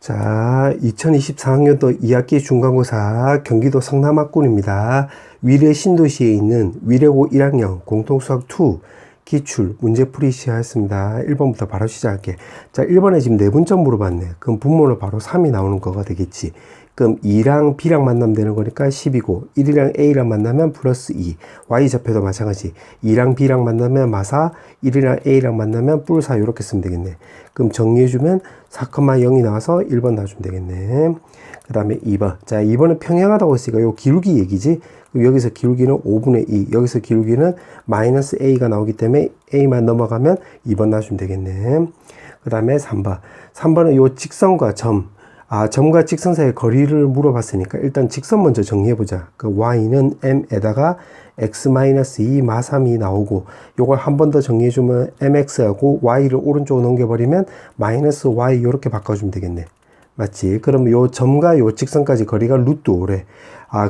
자, 2024학년도 2학기 중간고사 경기도 성남학군입니다. 위례 신도시에 있는 위례고 1학년 공통수학2 기출 문제풀이 시작했습니다. 1번부터 바로 시작할게. 자, 1번에 지금 내분점 물어봤네. 그럼 분모는 바로 3이 나오는 거가 되겠지. 그럼 2랑 B랑 만나면 되는 거니까 10이고 1이랑 A랑 만나면 플러스 2. Y좌표도 마찬가지. 2랑 B랑 만나면 마사, 1이랑 A랑 만나면 뿔4 이렇게 쓰면 되겠네. 그럼 정리해주면 4,0이 나와서 1번 놔주면 되겠네. 그 다음에 2번. 자, 2번은 평행하다고 했으니까 요 기울기 얘기지. 그럼 여기서 기울기는 5분의 2. 여기서 기울기는 마이너스 A가 나오기 때문에 A만 넘어가면 2번 놔주면 되겠네. 그 다음에 3번. 3번은 요 직선과 점. 점과 직선 사이의 거리를 물어봤으니까 일단 직선 먼저 정리해보자. 그 y는 m에다가 x-2 마3이 나오고 요걸 한 번 더 정리해주면 mx하고 y를 오른쪽으로 넘겨버리면 마이너스 y 이렇게 바꿔주면 되겠네. 맞지? 그럼 요 점과 요 직선까지 거리가 루트 5래.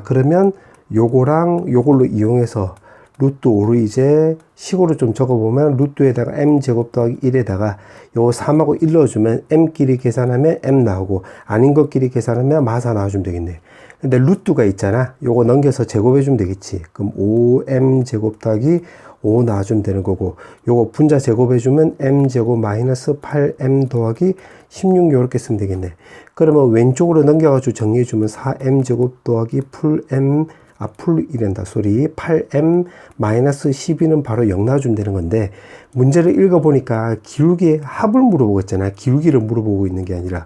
그러면 요거랑 요걸로 이용해서 루트 5를 이제 식으로 좀 적어보면 루트에다가 m제곱 더하기 1에다가 요 3하고 1 넣어주면 m끼리 계산하면 m 나오고 아닌 것끼리 계산하면 마사 나와주면 되겠네. 근데 루트가 있잖아. 요거 넘겨서 제곱해주면 되겠지. 그럼 5m제곱 더하기 5 나와주면 되는 거고 요거 분자 제곱해주면 m제곱 마이너스 8m 더하기 16 요렇게 쓰면 되겠네. 그러면 왼쪽으로 넘겨가지고 정리해주면 4m제곱 더하기 풀m 풀이란다 소리 8m 마이너스 12는 바로 0 나와주면 되는 건데 문제를 읽어보니까 기울기의 합을 물어보고 있잖아. 기울기를 물어보고 있는 게 아니라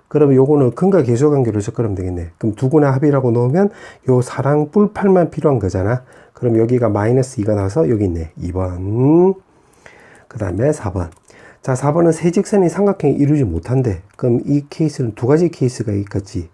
그러면 요거는 근과 계수관계로 접근하면 되겠네. 그럼 두근의 합이라고 놓으면 요 4랑 뿔8만 필요한 거잖아. 그럼 여기가 마이너스 2가 나와서 여기 있네. 2번. 그 다음에 4번. 자, 4번은 세 직선이 삼각형이 이루지 못한대. 그럼 이 케이스는 두 가지 케이스가 있겠지.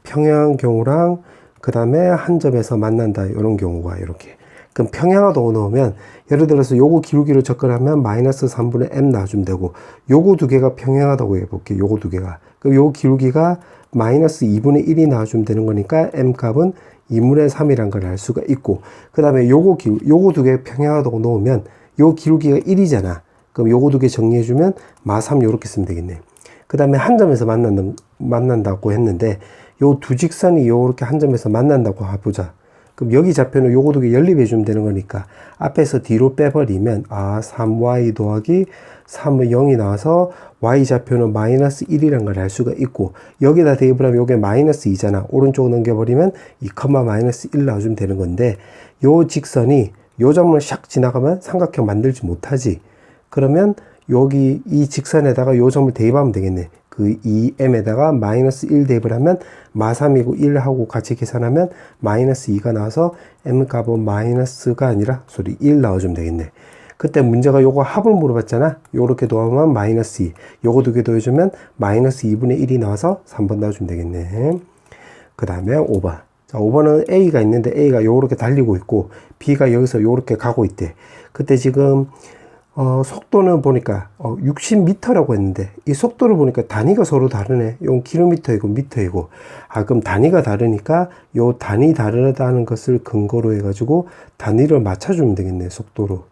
평행한 경우랑 그 다음에 한 점에서 만난다 이런 경우가 이렇게. 그럼 평행하다고 넣으면 예를 들어서 요거 기울기로 접근하면 마이너스 3분의 m 나와주면 되고 요거 두 개가 평행하다고 해볼게. 요거 두 개가. 그럼 요 기울기가 마이너스 2분의 1이 나와주면 되는 거니까 m 값은 2분의 3이란 걸 알 수가 있고 그 다음에 요거 두 개 평행하다고 놓으면 요 기울기가 1이잖아. 그럼 요거 두 개 정리해주면 마3 요렇게 쓰면 되겠네. 그 다음에 한 점에서 만난다고 했는데 요 두 직선이 요렇게 한 점에서 만난다고 해보자. 그럼 여기 좌표는 요거 두 개 연립해 주면 되는 거니까 앞에서 뒤로 빼버리면 3y 더하기 3의 0이 나와서 y 좌표는 마이너스 1이라는 걸 알 수가 있고 여기다 대입을 하면 요게 마이너스 2잖아. 오른쪽으로 넘겨버리면 2, 마이너스 1 나와주면 되는 건데 요 직선이 요 점을 샥 지나가면 삼각형 만들지 못하지. 그러면 여기 이 직선에다가 요 점을 대입하면 되겠네. 그 2m에다가 마이너스 1 대입을 하면 마3이고 1하고 같이 계산하면 마이너스 2가 나와서 m 값은 마이너스가 아니라 1 나와주면 되겠네. 그때 문제가 요거 합을 물어봤잖아. 요렇게 더하면 마이너스 2. 요거 두 개 더해주면 마이너스 2분의 1이 나와서 3번 넣어주면 되겠네. 그 다음에 5번. 자, 5번은 A가 있는데 A가 요렇게 달리고 있고 B가 여기서 요렇게 가고 있대. 그때 지금 속도는 보니까 60m라고 했는데 이 속도를 보니까 단위가 서로 다르네. 요 킬로미터이고 미터이고. 그럼 단위가 다르니까 요 단위 다르다는 것을 근거로 해가지고 단위를 맞춰주면 되겠네. 속도로.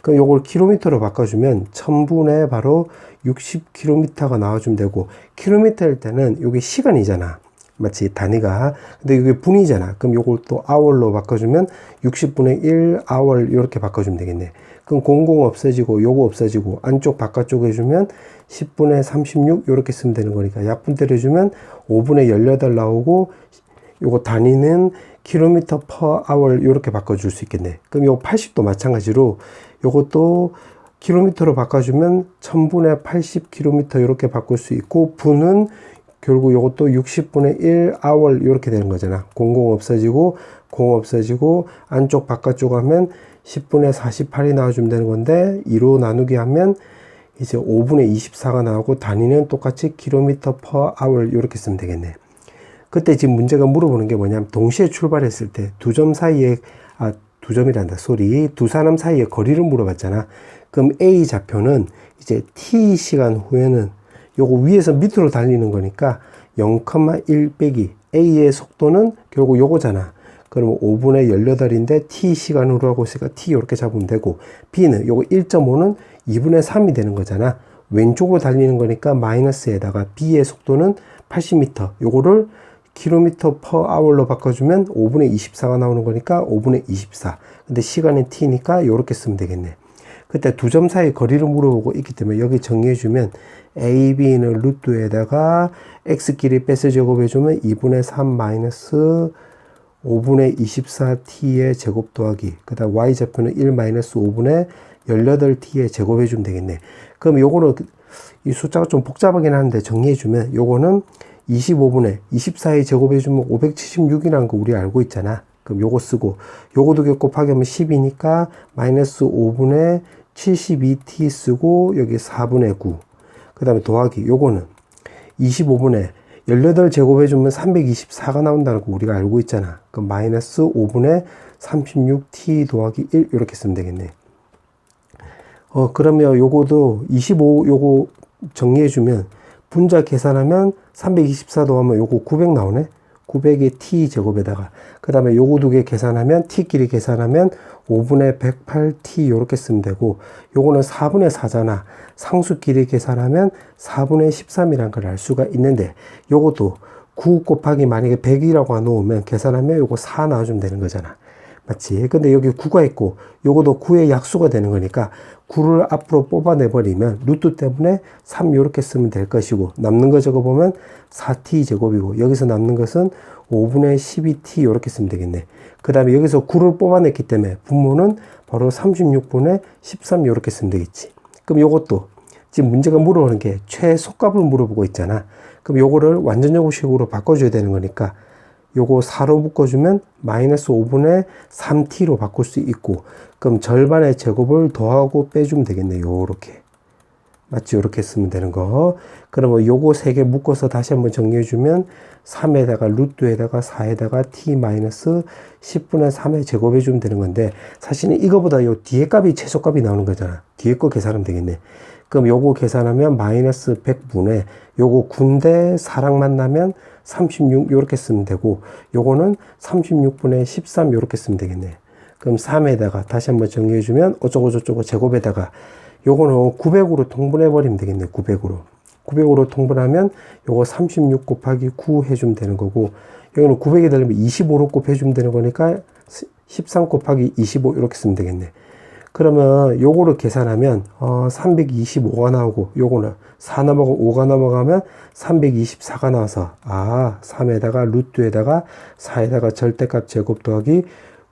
그럼 요걸 킬로미터로 바꿔주면 1000분의 바로 60km가 나와주면 되고 킬로미터일 때는 요게 시간이잖아. 마치 단위가. 근데 이게 분이잖아. 그럼 요걸 또 hour로 바꿔주면 60분의 1 hour 이렇게 바꿔주면 되겠네. 그럼 00 없어지고 요거 없어지고 안쪽 바깥쪽 해주면 10분의 36 이렇게 쓰면 되는 거니까 약분 때려주면 5분의 18 나오고 요거 단위는 킬로미터 per hour 이렇게 바꿔줄 수 있겠네. 그럼 요거 80도 마찬가지로 요것도 킬로미터로 바꿔주면 1000분의 80km 이렇게 바꿀 수 있고 분은 결국 요것도 60분의 1 hour 이렇게 되는 거잖아. 00 없어지고 0 없어지고 안쪽 바깥쪽 하면 10분의 48이 나와주면 되는 건데 2로 나누기 하면 이제 5분의 24가 나오고 단위는 똑같이 킬로미터 per hour 이렇게 쓰면 되겠네. 그때 지금 문제가 물어보는 게 뭐냐면 동시에 출발했을 때 두 점 사이에 두 점이란다 소리 두 사람 사이의 거리를 물어봤잖아. 그럼 A 좌표는 이제 t 시간 후에는 요거 위에서 밑으로 달리는 거니까 0,1 빼기 A의 속도는 결국 요거잖아. 그러면 5분의 18인데 t 시간으로 하고 있으니까 t 이렇게 잡으면 되고 B는 요거 1.5는 2분의 3이 되는 거잖아. 왼쪽으로 달리는 거니까 마이너스에다가 B의 속도는 80m. 요거를 킬로미터 퍼 아워로 바꿔주면 5분의 24가 나오는 거니까 5분의 24. 근데 시간은 t니까 요렇게 쓰면 되겠네. 그때 두 점 사이 거리를 물어보고 있기 때문에 여기 정리해주면 a, b는 루트에다가 x끼리 뺏어 제곱해주면 2분의 3 마이너스 5분의 24t의 제곱 더하기 그 다음 y좌표는 1 마이너스 5분의 18t의 제곱해주면 되겠네. 그럼 요거는 이 숫자가 좀 복잡하긴 한데 정리해주면 요거는 25분의 24의 제곱해주면 576이라는 거 우리 알고 있잖아. 그럼 요거 쓰고 요거 두 개 곱하기 하면 10이니까 마이너스 5분의 72t 쓰고 여기 4분의 9. 그 다음에 더하기 요거는 25분의 18 제곱해주면 324가 나온다는 거 우리가 알고 있잖아. 그럼 마이너스 5분의 36t 더하기 1 이렇게 쓰면 되겠네. 그러면 요거도 25 요거 정리해주면 분자 계산하면 324 더하면 요거 900 나오네. 900의 t 제곱에다가 그 다음에 요거 두 개 계산하면 t끼리 계산하면 5분의 108t 요렇게 쓰면 되고 요거는 4분의 4잖아. 상수끼리 계산하면 4분의 13이란 걸 알 수가 있는데 요것도 9 곱하기 만약에 100이라고 놓으면 계산하면 요거 4 나와주면 되는 거잖아. 맞지? 근데 여기 9가 있고 요것도 9의 약수가 되는 거니까 9를 앞으로 뽑아내버리면 루트 때문에 3 요렇게 쓰면 될 것이고 남는 거 적어보면 4t 제곱이고 여기서 남는 것은 5분의 12t 요렇게 쓰면 되겠네. 그 다음에 여기서 9를 뽑아냈기 때문에 분모는 바로 36분의 13 요렇게 쓰면 되겠지. 그럼 요것도 지금 문제가 물어보는 게 최소값을 물어보고 있잖아. 그럼 요거를 완전요구식으로 바꿔줘야 되는 거니까 요거 4로 묶어주면 마이너스 5분의 3t로 바꿀 수 있고 그럼 절반의 제곱을 더하고 빼주면 되겠네. 요렇게. 맞지? 요렇게 쓰면 되는 거. 그러면 요거 3개 묶어서 다시 한번 정리해주면 3에다가 루트에다가 4에다가 t 마이너스 10분의 3에 제곱해주면 되는 건데 사실은 이거보다 요 뒤에 값이 최소값이 나오는 거잖아. 뒤에 거 계산하면 되겠네. 그럼 요거 계산하면 마이너스 100분의 요거 9인데 4랑 만나면 36 요렇게 쓰면 되고 요거는 36분의 13 요렇게 쓰면 되겠네. 그럼 3에다가 다시 한번 정리해주면 어쩌고저쩌고 제곱에다가 요거는 900으로 통분해 버리면 되겠네. 900으로 통분하면 요거 36 곱하기 9 해주면 되는 거고 여기는 900이 되려면 25로 곱해주면 되는 거니까 13 곱하기 25 이렇게 쓰면 되겠네. 그러면 요거를 계산하면 325가 나오고 요거는 4 넘어가고 5가 넘어가면 324가 나와서 3에다가 루트에다가 4에다가 절대값 제곱 더하기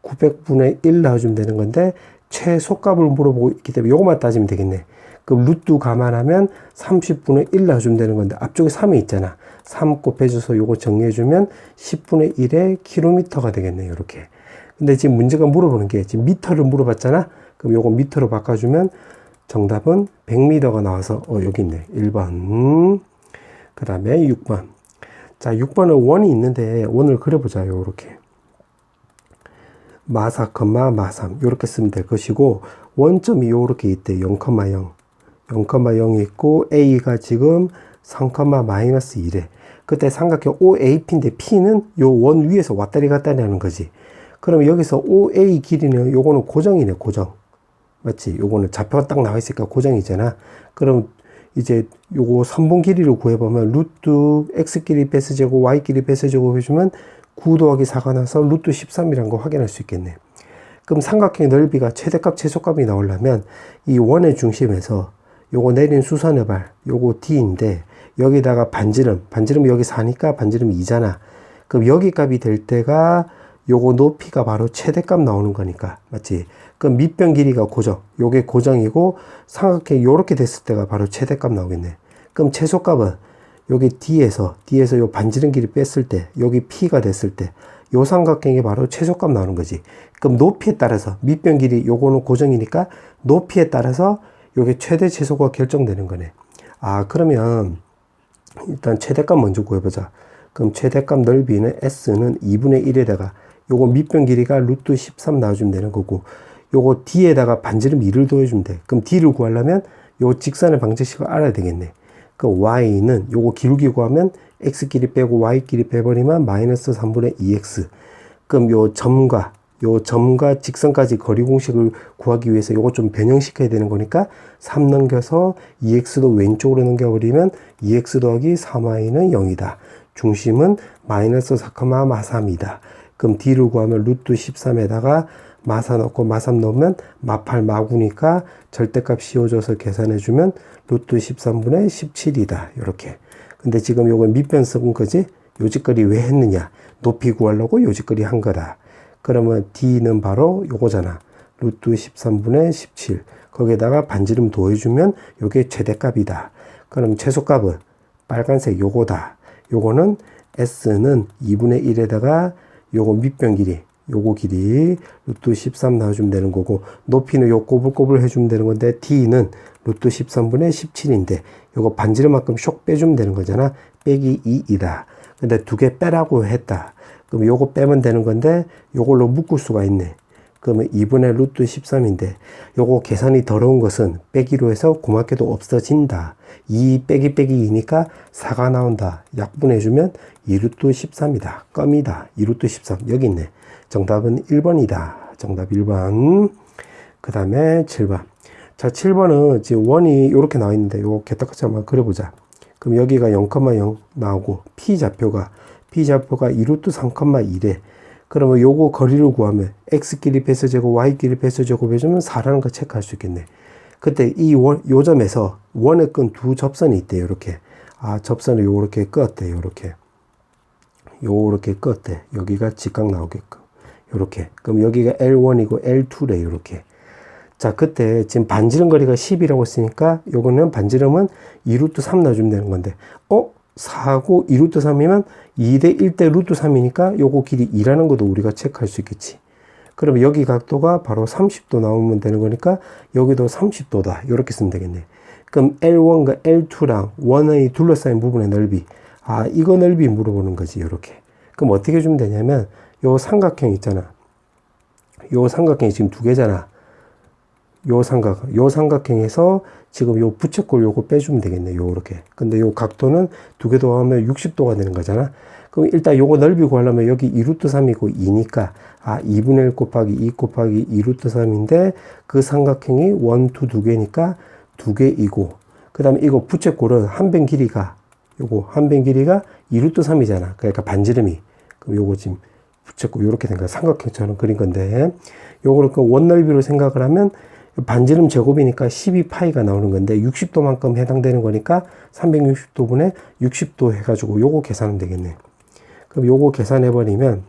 900분의 1 나와주면 되는 건데 최소값을 물어보고 있기 때문에 요것만 따지면 되겠네. 그럼 루트 감안하면 30분의 1 나와주면 되는 건데 앞쪽에 3이 있잖아. 3 곱해줘서 요거 정리해주면 10분의 1의 킬로미터가 되겠네. 요렇게. 근데 지금 문제가 물어보는 게 지금 미터를 물어봤잖아. 그럼 요거 미터로 바꿔주면 정답은 100m가 나와서 여기 있네. 1번. 그 다음에 6번. 자, 6번은 원이 있는데 원을 그려보자. 요렇게. 마사, 마3 요렇게 쓰면 될 것이고 원점이 요렇게 있대. 0,0 0,0이 있고 A가 지금 3, 마이너스 1에 그때 삼각형 OAP인데 P는 요 원 위에서 왔다리 갔다리 하는 거지. 그럼 여기서 OA 길이는 요거는 고정이네. 고정. 맞지? 요거는 좌표가 딱 나와 있으니까 고정이잖아. 그럼 이제 요거 3분 길이를 구해보면 루트 x끼리 뺏어제곱 y끼리 뺏어제곱 해주면 9 더하기 4가 나서 루트 13이라는 거 확인할 수 있겠네. 그럼 삼각형의 넓이가 최대값 최소값이 나오려면 이 원의 중심에서 요거 내린 수선의 발 요거 D인데 여기다가 반지름 여기 4니까 반지름이 2잖아. 그럼 여기 값이 될 때가 요거 높이가 바로 최대값 나오는 거니까. 맞지? 그럼 밑변 길이가 고정. 요게 고정이고 삼각형이 요렇게 됐을 때가 바로 최대값 나오겠네. 그럼 최소값은 여기 D에서 요 반지름 길이 뺐을 때 여기 P가 됐을 때 요 삼각형이 바로 최소값 나오는 거지. 그럼 높이에 따라서 밑변 길이 요거는 고정이니까 높이에 따라서 요게 최대 최소가 결정되는 거네. 그러면 일단 최대값 먼저 구해보자. 그럼 최대값 넓이는 S는 2분의 1에다가 요거 밑변 길이가 루트 13 나와주면 되는 거고 요거 D에다가 반지름 2를 더해주면 돼. 그럼 D를 구하려면 요 직선의 방정식을 알아야 되겠네. 그 Y는 요거 기울기 구하면 X끼리 빼고 Y끼리 빼버리면 마이너스 3분의 2X. 그럼 요 점과 요 점과 직선까지 거리 공식을 구하기 위해서 요거 좀 변형시켜야 되는 거니까 3 넘겨서 2x도 왼쪽으로 넘겨버리면 2x 더하기 3y는 0이다. 중심은 마이너스 4, 마3이다. 그럼 d를 구하면 루트 13에다가 마4 넣고 마3 넣으면 마8 마9니까 절대값 씌워줘서 계산해주면 루트 13분의 17이다. 요렇게. 근데 지금 요거 밑변 썩은 거지? 요짓거리 왜 했느냐? 높이 구하려고 요짓거리 한 거다. 그러면 d는 바로 요거잖아. 루트 13분의 17. 거기에다가 반지름 더해주면 요게 최대값이다. 그럼 최소값은 빨간색 요거다. 요거는 s는 2분의 1에다가 요거 밑변 길이, 요거 길이 루트 13 나와주면 되는 거고, 높이는 요 꼬불꼬불 해주면 되는 건데, d는 루트 13분의 17인데, 요거 반지름만큼 쇽 빼주면 되는 거잖아. 빼기 2이다. 근데 두 개 빼라고 했다. 그럼 요거 빼면 되는 건데, 요걸로 묶을 수가 있네. 그러면 2분의 루트 13인데, 요거 계산이 더러운 것은 빼기로 해서 고맙게도 없어진다. 2 빼기 빼기 2니까 4가 나온다. 약분해주면 2루트 13이다. 껌이다. 2루트 13. 여기 있네. 정답은 1번이다. 정답 1번. 그 다음에 7번. 자, 7번은 지금 원이 이렇게 나와 있는데, 요거 개떡같이 한번 그려보자. 그럼 여기가 0,0 나오고, P좌표가 2루트 3,1에, 그러면 요거 거리를 구하면 x끼리 배수 제곱, y끼리 배수 제곱 해주면 4라는 거 체크할 수 있겠네. 그때 요 점에서 원의 끈 두 접선이 있대, 요렇게. 아, 접선을 요렇게 끄었대, 요렇게. 요렇게 끄었대. 여기가 직각 나오게끔. 요렇게. 그럼 여기가 L1이고 L2래, 요렇게. 자, 그때 지금 반지름 거리가 10이라고 했으니까 요거는 반지름은 2루트 3 놔주면 되는 건데, 4하고 2루트 3이면 2대 1대 루트 3이니까 요거 길이 2라는 것도 우리가 체크할 수 있겠지. 그러면 여기 각도가 바로 30도 나오면 되는 거니까 여기도 30도다. 이렇게 쓰면 되겠네. 그럼 L1과 L2랑 원의 둘러싸인 부분의 넓이. 아, 이거 넓이 물어보는 거지. 이렇게. 그럼 어떻게 해주면 되냐면 요 삼각형 있잖아. 요 삼각형이 지금 두 개잖아. 요 삼각형에서 지금 요 부채꼴 요거 빼주면 되겠네. 요렇게. 근데 요 각도는 두 개 더하면 60도가 되는 거잖아. 그럼 일단 요거 넓이 구하려면 여기 2루트 3이고 2니까, 2분의 1 곱하기 2 곱하기 2루트 3인데, 그 삼각형이 1, 2, 두 개니까 두 개이고, 그 다음에 이거 부채꼴은 한 변 길이가, 한 변 길이가 2루트 3이잖아. 그러니까 반지름이. 그럼 요거 지금 부채꼴 요렇게 된 거야. 삼각형처럼 그린 건데, 요거를 그 원 넓이로 생각을 하면, 반지름 제곱이니까 12파이가 나오는 건데 60도만큼 해당되는 거니까 360도분의 60도 해가지고 요거 계산하면 되겠네. 그럼 요거 계산해버리면,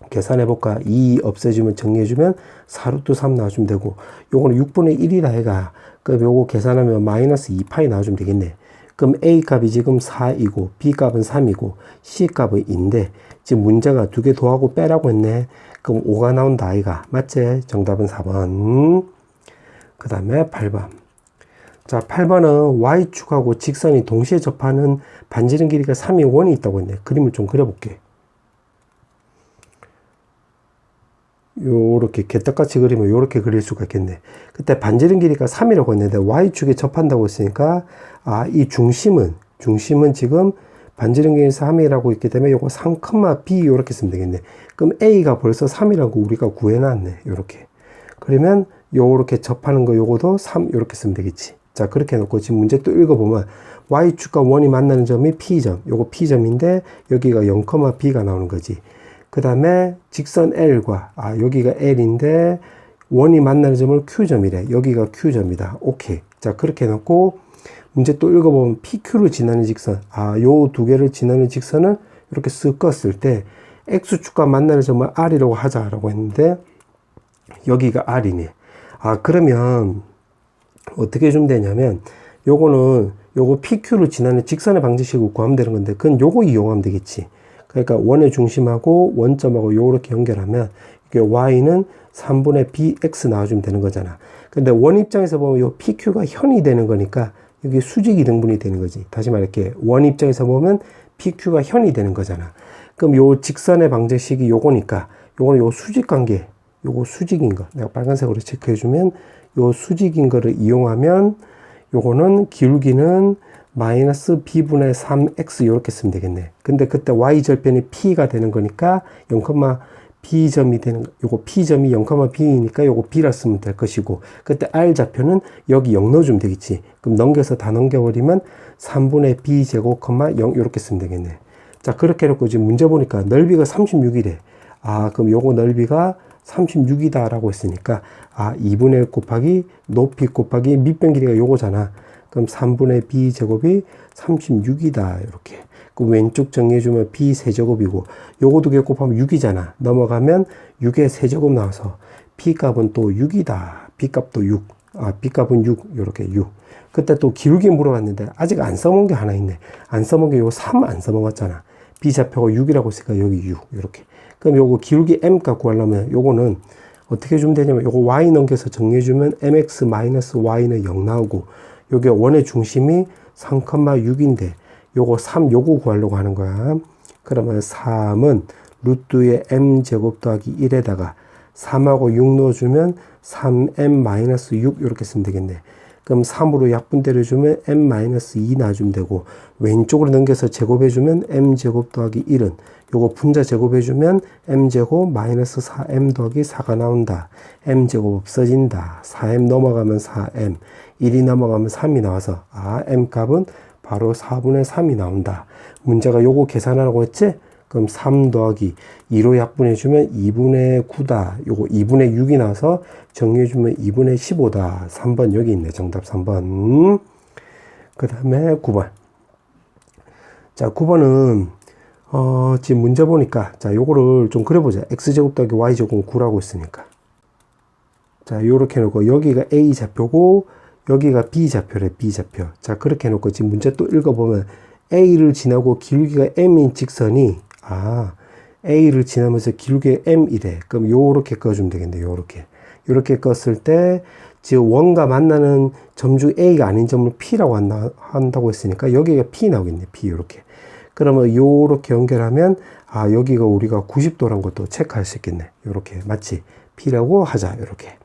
계산해볼까? 2 없애주면 정리해주면 4루트 3 나와주면 되고, 요거는 6분의 1이라 해가, 그럼 요거 계산하면 마이너스 2파이 나와주면 되겠네. 그럼 A 값이 지금 4이고 B 값은 3이고 C 값은 2인데 지금 문제가 두 개 더하고 빼라고 했네. 그럼 5가 나온다 아이가. 맞지? 정답은 4번. 그 다음에 8번. 자, 8번은 Y축하고 직선이 동시에 접하는 반지름 길이가 3이 원이 있다고 했네. 그림을 좀 그려볼게. 요렇게 개떡같이 그리면 요렇게 그릴 수가 있겠네. 그때 반지름 길이가 3이라고 했는데 Y축에 접한다고 했으니까, 이 중심은 지금 반지름 길이 3이라고 있기 때문에 요거 3, B 요렇게 쓰면 되겠네. 그럼 A가 벌써 3이라고 우리가 구해놨네. 요렇게. 그러면 요렇게 접하는 거 요거도 3 요렇게 쓰면 되겠지. 자, 그렇게 해놓고 지금 문제 또 읽어보면 Y축과 원이 만나는 점이 P점, 요거 P점인데 여기가 0, B가 나오는 거지. 그 다음에 직선 L과, 여기가 L인데 원이 만나는 점을 Q점이래. 여기가 Q점이다. 오케이. 자, 그렇게 해놓고 문제 또 읽어보면 PQ를 지나는 직선, 요 두 개를 지나는 직선을 이렇게 쓱 껐을 때 X축과 만나는 점을 R이라고 하자라고 했는데 여기가 R이네. 그러면 어떻게 해주면 되냐면 요거 PQ를 지나는 직선의 방정식을 구하면 되는 건데 그건 요거 이용하면 되겠지. 그러니까 원의 중심하고 원점하고 요렇게 연결하면 이게 Y는 3분의 BX 나와주면 되는 거잖아. 근데 원 입장에서 보면 요 PQ가 현이 되는 거니까 여기 수직 이등분이 되는 거지. 다시 말할게. 원 입장에서 보면 PQ가 현이 되는 거잖아. 그럼 요 직선의 방정식이 요거니까 요거는 요 수직 관계, 요거 수직인 거 내가 빨간색으로 체크해주면 요 수직인 거를 이용하면 요거는 기울기는 마이너스 b분의 3x 이렇게 쓰면 되겠네. 근데 그때 y절편이 p가 되는 거니까 0, B점이 되는, 요거 P점이 0,B니까 요거 B라 쓰면 될 것이고, 그때 R 좌표는 여기 0 넣어주면 되겠지. 그럼 넘겨서 다 넘겨버리면 3분의 B제곱, 0 요렇게 쓰면 되겠네. 자, 그렇게 해놓고 지금 문제 보니까 넓이가 36이래. 아, 그럼 요거 넓이가 36이다 라고 했으니까, 아, 2분의 1 곱하기 높이 곱하기 밑변 길이가 요거잖아. 그럼 3분의 B제곱이 36이다. 이렇게. 그 왼쪽 정리해주면 B 세제곱이고, 요거 두 개 곱하면 6이잖아. 넘어가면 6의 세제곱 나와서 B값은 또 6이다. B값도 6. 아, B값은 6. 요렇게 6. 그때 또 기울기 물어봤는데, 아직 안 써먹은 게 하나 있네. 안 써먹은 게 요 3 안 써먹었잖아. B좌표가 6이라고 했으니까 여기 6. 요렇게. 그럼 요거 기울기 M값 구하려면 요거는 어떻게 주면 되냐면, 요거 Y 넘겨서 정리해주면 MX-Y는 0 나오고, 요게 원의 중심이 3,6인데, 요거 3 요거 구하려고 하는 거야. 그러면 3은 루트의 m제곱 더하기 1에다가 3하고 6 넣어주면 3m-6 이렇게 쓰면 되겠네. 그럼 3으로 약분 때려주면 m-2 놔주면 되고, 왼쪽으로 넘겨서 제곱해주면 m제곱 더하기 1은 요거 분자 제곱해주면 m제곱 마이너스 4m 더하기 4가 나온다. m제곱 없어진다. 4m 넘어가면 4m, 1이 넘어가면 3이 나와서, 아, m값은 바로 4분의 3이 나온다. 문제가 요거 계산하라고 했지? 그럼 3 더하기 2로 약분해주면 2분의 9다. 요거 2분의 6이 나와서 정리해주면 2분의 15다. 3번 여기 있네. 정답 3번. 그 다음에 9번. 자, 9번은 지금 문제 보니까, 자, 요거를 좀 그려보자. x제곱 더하기 y제곱 9라고 했으니까. 자, 요렇게 해놓고 여기가 a 좌표고 여기가 b 좌표래. b 좌표. 자, 그렇게 해놓고 지금 문제 또 읽어보면 a를 지나고 기울기가 m인 직선이, 아, a를 지나면서 기울기가 m이래. 그럼 요렇게 그어주면 되겠네. 요렇게 그었을 때 지금 원과 만나는 점주 a가 아닌 점을 p라고 한다고 했으니까 여기가 p 나오겠네. p 요렇게. 그러면 요렇게 연결하면, 아, 여기가 우리가 90도란 것도 체크할 수 있겠네. 요렇게. 맞지? p라고 하자. 요렇게.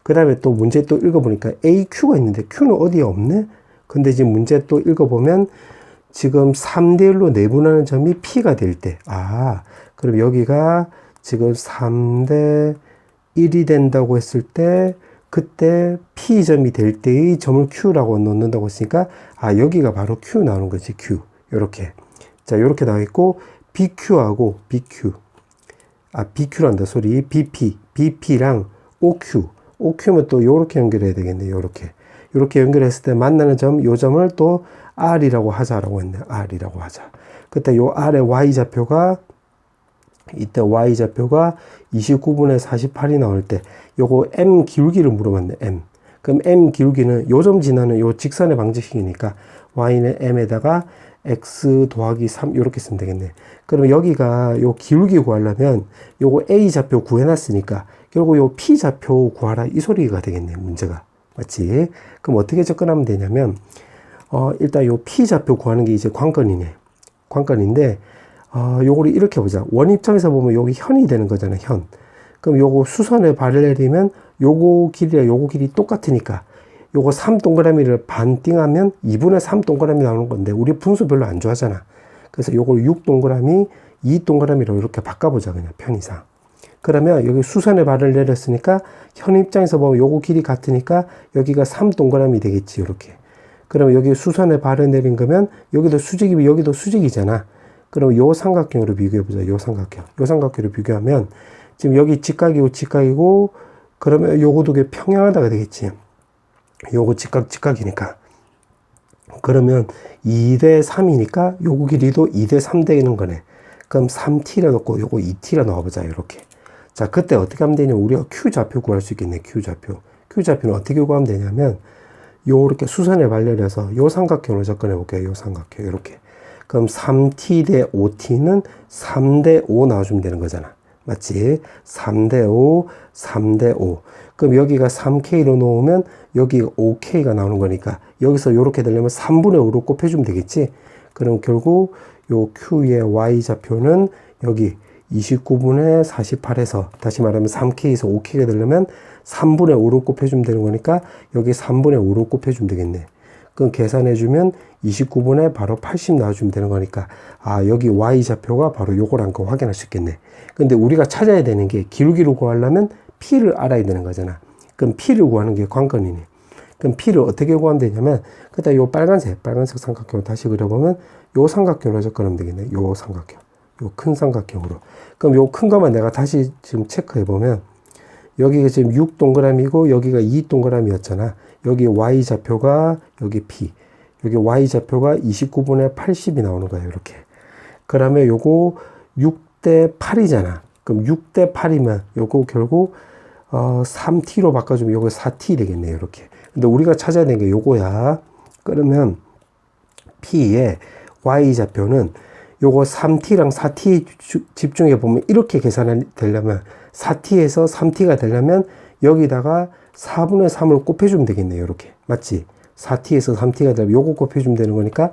그 다음에 또 문제 또 읽어보니까 AQ가 있는데 Q는 어디에 없네? 근데 지금 문제 또 읽어보면 지금 3대1로 내분하는 점이 P가 될 때, 아, 그럼 여기가 지금 3대1이 된다고 했을 때, 그때 P점이 될 때의 점을 Q라고 넣는다고 했으니까, 아, 여기가 바로 Q 나오는 거지, Q. 요렇게. 자, 요렇게 나와있고, BQ하고 BQ. 아, BQ란다, 소리. BP랑 OQ. OQ면 또 요렇게 연결해야 되겠네. 요렇게 연결했을 때 만나는 점, 요 점을 또 R이라고 하자라고 했네. R이라고 하자. 그때 요 R의 Y좌표가, 이때 Y좌표가 29분의 48이 나올 때, 요거 M 기울기를 물어봤네. M. 그럼 M 기울기는 요 점 지나는 요 직선의 방정식이니까 Y는 M에다가 X 더하기 3 요렇게 쓰면 되겠네. 그럼 여기가 요 기울기 구하려면 요거 A 좌표 구해놨으니까 결국 요 P 좌표 구하라 이 소리가 되겠네. 문제가. 맞지? 그럼 어떻게 접근하면 되냐면 일단 요 P 좌표 구하는 게 이제 관건이네. 관건인데 요거를 이렇게 보자. 원 입장에서 보면 여기 현이 되는 거잖아. 현. 그럼 요거 수선의 발을 내리면 요거 길이랑 요거 길이 똑같으니까 요거 3 동그라미를 반띵하면 2분의 3 동그라미 나오는 건데 우리 분수 별로 안 좋아하잖아. 그래서 요걸 6 동그라미, 2 동그라미로 이렇게 바꿔보자. 그냥 편의상. 그러면 여기 수선의 발을 내렸으니까 현 입장에서 보면 요거 길이 같으니까 여기가 3 동그라미 되겠지. 이렇게. 그러면 여기 수선의 발을 내린 거면 여기도 수직이면 여기도 수직이잖아. 그럼 요 삼각형으로 비교해보자. 요 삼각형으로 비교하면 지금 여기 직각이고 그러면 요거 두 개 평행하다가 되겠지. 요거 직각이니까. 그러면 2대 3이니까 요거 길이도 2대 3 되는 거네. 그럼 3t라 넣고 요거 2t라 넣어보자. 이렇게. 자, 그때 어떻게 하면 되냐면 우리가 Q좌표 구할 수 있겠네. Q좌표는 어떻게 구하면 되냐면 요렇게 수선에 발려서 요 삼각형으로 접근해 볼게요. 요 삼각형. 이렇게. 그럼 3t 대 5t는 3대 5 나와주면 되는 거잖아. 맞지? 3대 5, 3대 5. 그럼 여기가 3K로 놓으면 여기가 5K가 나오는 거니까 여기서 요렇게 되려면 3분의 5로 곱해주면 되겠지? 그럼 결국 요 Q의 Y좌표는 여기 29분의 48에서 다시 말하면 3K에서 5K가 되려면 3분의 5로 곱해주면 되는 거니까 여기 3분의 5로 곱해주면 되겠네. 그럼 계산해주면 29분의 바로 80 나와주면 되는 거니까, 아, 여기 y좌표가 바로 요거란 거 확인할 수 있겠네. 근데 우리가 찾아야 되는 게 기울기를 구하려면 p를 알아야 되는 거잖아. 그럼 p를 구하는 게 관건이네. 그럼 p를 어떻게 구하면 되냐면, 그다음 요 빨간색 삼각형을 다시 그려보면 요 삼각형으로 접근하면 되겠네. 요 삼각형. 요 큰 삼각형으로. 그럼 요 큰 거만 내가 다시 지금 체크해보면, 여기가 지금 6 동그라미고 여기가 2 동그라미였잖아. 여기 y좌표가 여기 p. 여기 y좌표가 29분의 80이 나오는 거예요. 이렇게. 그러면 요거 6대 8이잖아. 그럼 6대 8이면 요거 결국 3t로 바꿔주면 요거 4t 되겠네요. 이렇게. 근데 우리가 찾아야 되는 게 요거야. 그러면 p의 y좌표는 요거 3t랑 4t 집중해 보면 이렇게 계산이 되려면 4t에서 3t가 되려면 여기다가 4분의 3을 곱해주면 되겠네요. 이렇게. 맞지? 4t에서 3t가 되면 요거 곱해주면 되는 거니까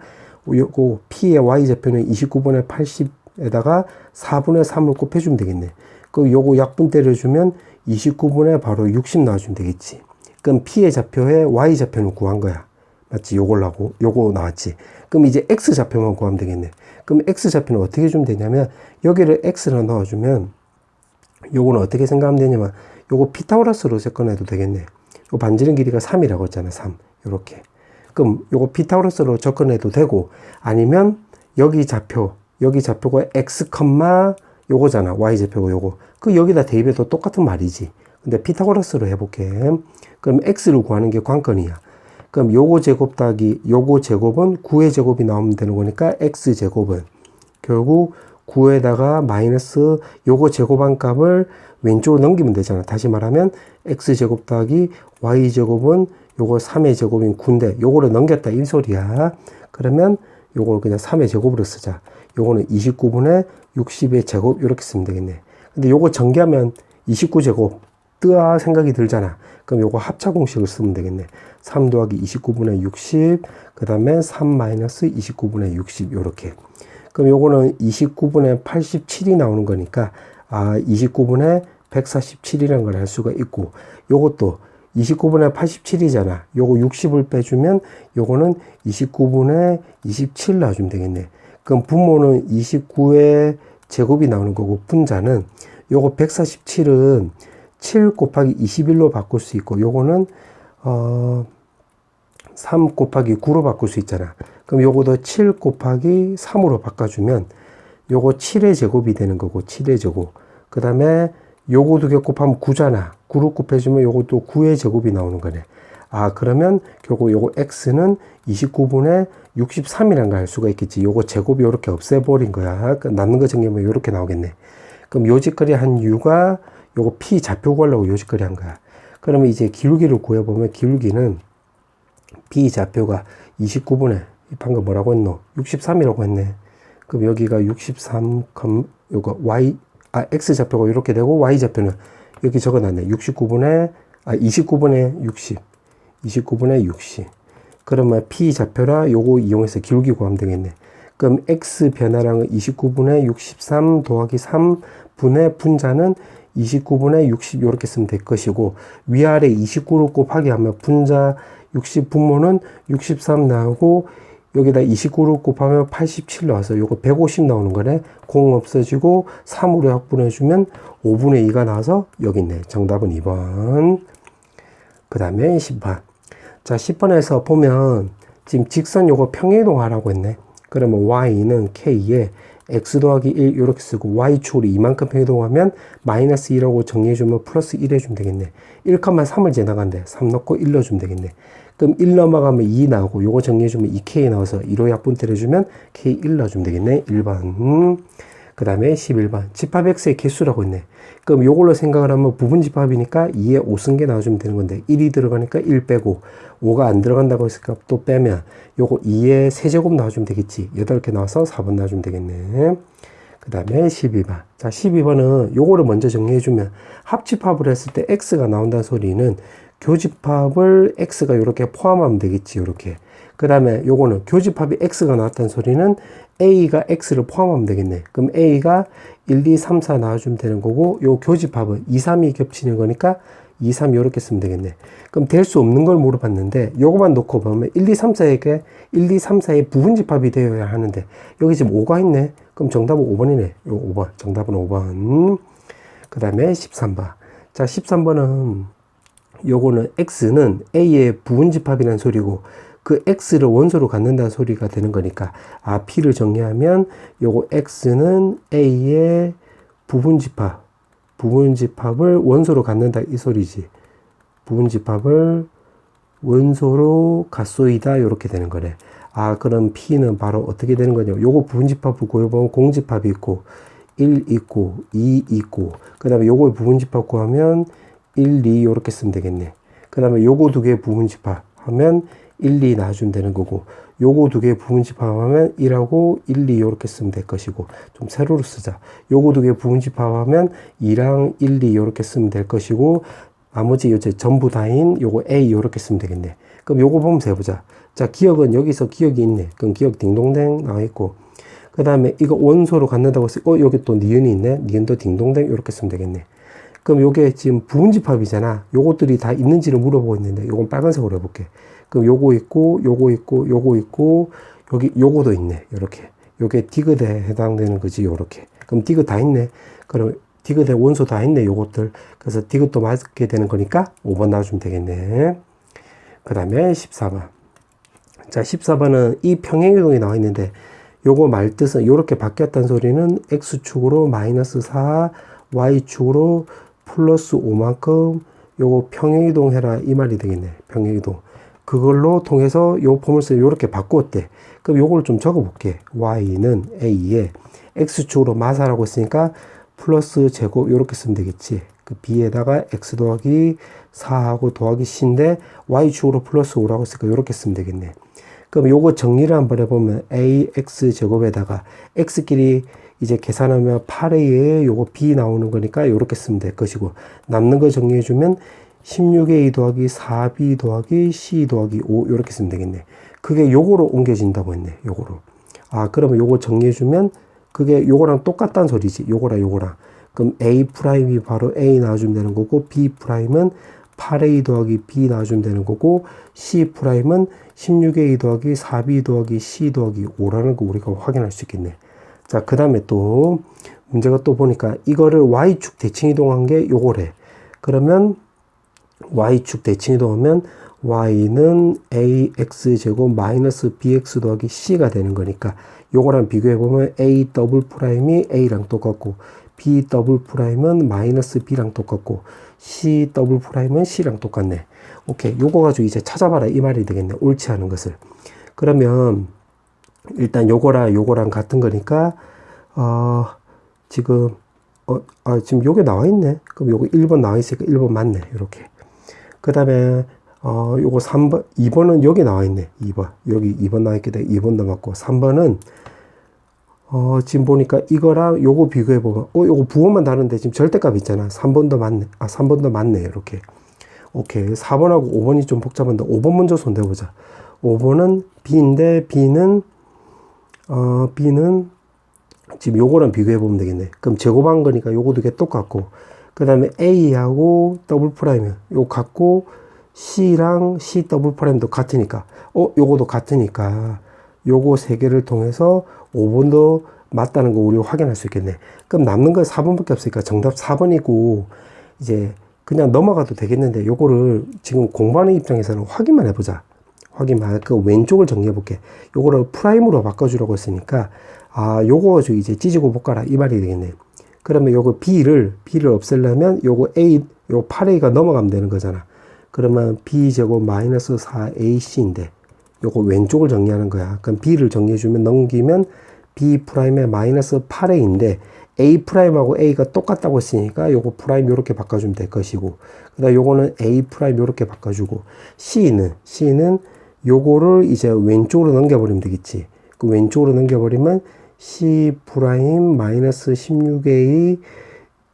요거 p의 y좌표는 29분의 80에다가 4분의 3을 곱해주면 되겠네. 그 요거 약분 때려주면 29분의 바로 60 나와주면 되겠지. 그럼 p의 좌표에 y좌표는 구한 거야. 맞지? 요걸라고. 요거 나왔지. 그럼 이제 x좌표만 구하면 되겠네. 그럼 x좌표는 어떻게 주면 되냐면 여기를 x로 넣어주면 요거는 어떻게 생각하면 되냐면 요거 피타고라스로 접근해도 되겠네. 요 반지름 길이가 3이라고 했잖아. 3. 요렇게. 그럼 요거 피타고라스로 접근해도 되고 아니면 여기 좌표가 x, 요거잖아. y좌표고 요거. 그 여기다 대입해도 똑같은 말이지. 근데 피타고라스로 해볼게. 그럼 x를 구하는 게 관건이야. 그럼 요거 제곱 더하기 요거 제곱은 9의 제곱이 나오면 되는 거니까 x제곱은 결국 9에다가 마이너스 요거 제곱한 값을 왼쪽으로 넘기면 되잖아. 다시 말하면 x제곱 더하기 y제곱은 요거 3의 제곱인 9인데 요거를 넘겼다 이 소리야. 그러면 요걸 그냥 3의 제곱으로 쓰자. 요거는 29분의 60의 제곱 이렇게 쓰면 되겠네. 근데 요거 전개하면 29제곱 뜨아 생각이 들잖아. 그럼 요거 합차 공식을 쓰면 되겠네. 3 더하기 29분의 60, 그 다음에 3 마이너스 29분의 60 요렇게. 그럼 요거는 29분의 87이 나오는 거니까 29분의 147이라는 걸 알 수가 있고, 요것도 29분의 87이잖아. 요거 60을 빼주면 요거는 29분의 27 나와주면 되겠네. 그럼 분모는 29의 제곱이 나오는 거고, 분자는 요거 147은 7 곱하기 21로 바꿀 수 있고, 요거는 3 곱하기 9로 바꿀 수 있잖아. 그럼 요거도 7 곱하기 3으로 바꿔주면 요거 7의 제곱이 되는 거고, 7의 제곱. 그 다음에 요거 두 개 곱하면 9잖아. 9로 곱해주면 요것도 9의 제곱이 나오는 거네. 그러면 결국 요거 x는 29분의 63이란 걸 알 수가 있겠지. 요거 제곱이 요렇게 없애버린 거야. 남는 거 정리하면 요렇게 나오겠네. 그럼 요짓거리 한 이유가 요거 p 좌표 구하려고 요짓거리 한 거야. 그러면 이제 기울기를 구해보면 기울기는 p 좌표가 29분의 방금 뭐라고 했노? 63이라고 했네. 그럼 여기가 63, 요거 x 좌표가 이렇게 되고 y 좌표는 여기 적어놨네. 29분의 60. 29분의 60. 그러면 p 좌표라 요거 이용해서 기울기 구하면 되겠네. 그럼 x 변화량은 29분의 63 더하기 3분의 분자는 29분의 60 이렇게 쓰면 될 것이고, 위아래 29로 곱하기 하면 분자 60 분모는 63 나오고 여기다 29로 곱하면 87 나와서 요거 150 나오는 거네. 0 없어지고 3으로 약분해주면 5분의 2가 나와서 여기 있네. 정답은 2번. 그 다음에 10번. 자, 10번에서 보면 지금 직선 요거 평행이동하라고 했네. 그러면 y는 k에 x 더하기 1 이렇게 쓰고 y축으로 이만큼 평행이동하면 마이너스 1하고 정리해주면 플러스 1 해주면 되겠네. 1,3을 지나간대. 3 넣고 1 넣어주면 되겠네. 그럼 1 넘어가면 2 나오고 요거 정리해주면 2k 나와서 2로 약분 때려주면 k 1 넣어주면 되겠네. 1번. 그 다음에 11번. 집합 x의 개수라고 했네. 그럼 요걸로 생각을 하면 부분 집합이니까 2에 5 쓴 게 나와주면 되는 건데 1이 들어가니까 1 빼고 5가 안 들어간다고 했으니까 또 빼면 요거 2에 세제곱 나와주면 되겠지. 8개 나와서 4번 나와주면 되겠네. 그 다음에 12번. 자, 12번은 요거를 먼저 정리해주면 합집합을 했을 때 x가 나온다는 소리는 교집합을 x가 이렇게 포함하면 되겠지. 이렇게. 그 다음에 요거는 교집합이 x가 나왔다는 소리는 a가 x를 포함하면 되겠네. 그럼 a가 1, 2, 3, 4 나와주면 되는 거고, 요 교집합은 2, 3이 겹치는 거니까 2, 3 이렇게 쓰면 되겠네. 그럼 될 수 없는 걸 물어봤는데 요거만 놓고 보면 1, 2, 3, 4에게 1, 2, 3, 4의 부분집합이 되어야 하는데 여기 지금 5가 있네. 그럼 정답은 5번이네. 요 5번. 정답은 5번. 그 다음에 13번. 자, 13번은 요거는 x는 a의 부분집합이라는 소리고 그 x를 원소로 갖는다는 소리가 되는 거니까 p를 정리하면 요거 x는 a의 부분집합을 원소로 갖는다 이 소리지. 부분집합을 원소로 갖소이다 이렇게 되는 거네. 그럼 p는 바로 어떻게 되는 거냐. 요거 부분집합을 구해보면 공집합이 있고 1 있고 2 있고 그 다음에 요거 부분집합 구하면 1, 2 이렇게 쓰면 되겠네. 그 다음에 요거 두 개 부분집합 하면 1, 2 나와주면 되는 거고 요거 두 개 부분집합하면 1하고 1, 2 이렇게 쓰면 될 것이고 좀 세로로 쓰자. 요거 두 개 부분집합하면 2랑 1, 2 이렇게 쓰면 될 것이고 나머지 이제 전부 다인 요거 A 이렇게 쓰면 되겠네. 그럼 요거 보면서 해보자. 자, 기억은 여기서 기억이 있네. 그럼 기억 딩동댕 나와 있고 그 다음에 이거 원소로 갖는다고 했을 때 여기 또 니은이 있네. 니은도 딩동댕 이렇게 쓰면 되겠네. 그럼 요게 지금 부분집합이잖아. 요것들이 다 있는지를 물어보고 있는데 요건 빨간색으로 해볼게. 그럼 요거 있고 요거 있고 요거 있고 여기 요거도 있네. 요렇게 요게 디귿에 해당되는 거지. 요렇게 그럼 디귿 다 있네. 그럼 디귿에 원소 다 있네. 요것들 그래서 디귿도 맞게 되는 거니까 5번 나와주면 되겠네. 그 다음에 14번. 자, 14번은 이 평행이동이 나와 있는데 요거 말뜻은 요렇게 바뀌었다는 소리는 x축으로 마이너스 4 y축으로 플러스 5만큼 요거 평행이동 해라 이 말이 되겠네. 평행이동. 그걸로 통해서 요 포물선을 요렇게 바꾸었대. 그럼 요걸 좀 적어 볼게. y는 a에 x축으로 마사라고 했으니까 플러스 제곱 요렇게 쓰면 되겠지. 그 b에다가 x 더하기 4하고 더하기 c인데 y축으로 플러스 5라고 했으니까 요렇게 쓰면 되겠네. 그럼 요거 정리를 한번 해보면 ax 제곱에다가 x끼리 이제 계산하면 8a에 요거 b 나오는 거니까 요렇게 쓰면 될 것이고 남는 거 정리해주면 16a 더하기 4b 더하기 c 더하기 5 요렇게 쓰면 되겠네. 그게 요거로 옮겨진다고 했네. 요거로. 그러면 요거 정리해주면 그게 요거랑 똑같다는 소리지. 요거랑. 그럼 a''이 바로 a 나와주면 되는 거고 b'은 8a 더하기 b 나와주면 되는 거고 c'은 16a 더하기 4b 더하기 c 더하기 5라는 거 우리가 확인할 수 있겠네. 자, 그 다음에 또 문제가 또 보니까 이거를 y축 대칭 이동한 게 요거래. 그러면 y축 대칭 이동하면 y는 ax제곱 마이너스 bx 더하기 c가 되는 거니까 요거랑 비교해보면 a 더블 프라임이 a랑 똑같고 b 더블 프라임은 마이너스 b랑 똑같고 c 더블 프라임은 c랑 똑같네. 오케이. 요거 가지고 이제 찾아봐라 이 말이 되겠네. 옳지 않은 것을. 그러면 일단 요거랑 같은 거니까 지금 지금 요게 나와 있네. 그럼 요거 1번 나와 있으니까 1번 맞네. 이렇게. 그 다음에 요거 3번 2번은 여기 나와 있네. 2번 여기 2번 나와 있게 돼. 2번도 맞고 3번은 지금 보니까 이거랑 요거 비교해 보면 요거 부호만 다른데 지금 절대값 있잖아. 3번도 맞네. 3번도 맞네. 이렇게. 오케이. 4번하고 5번이 좀 복잡한데 5번 먼저 손대보자. 5번은 b인데 b는 지금 요거랑 비교해 보면 되겠네. 그럼 제곱한 거니까 요거 두 개 똑같고 그 다음에 a하고 더블 프라임 요거 같고 c랑 c 더블 프라임도 같으니까 요거도 같으니까 요거 세 개를 통해서 5번도 맞다는 거 우리 확인할 수 있겠네. 그럼 남는 건 4번밖에 없으니까 정답 4번이고 이제 그냥 넘어가도 되겠는데 요거를 지금 공부하는 입장에서는 확인만 해보자. 그 왼쪽을 정리해 볼게. 요거를 프라임으로 바꿔주라고 했으니까 요거 가지고 이제 찢고 볶아라 이 말이 되겠네. 그러면 요거 b를 없애려면 요거 요 8a가 넘어가면 되는 거잖아. 그러면 b제곱 마이너스 4ac인데 요거 왼쪽을 정리하는 거야. 그럼 b를 정리해주면 넘기면 b 프라임의 마이너스 8a인데 a 프라임하고 a가 똑같다고 했으니까 요거 프라임 요렇게 바꿔주면 될 것이고 그 다음 요거는 a 프라임 요렇게 바꿔주고 c는 요거를 이제 왼쪽으로 넘겨버리면 되겠지. 그 왼쪽으로 넘겨버리면 c 프라임 마이너스 16a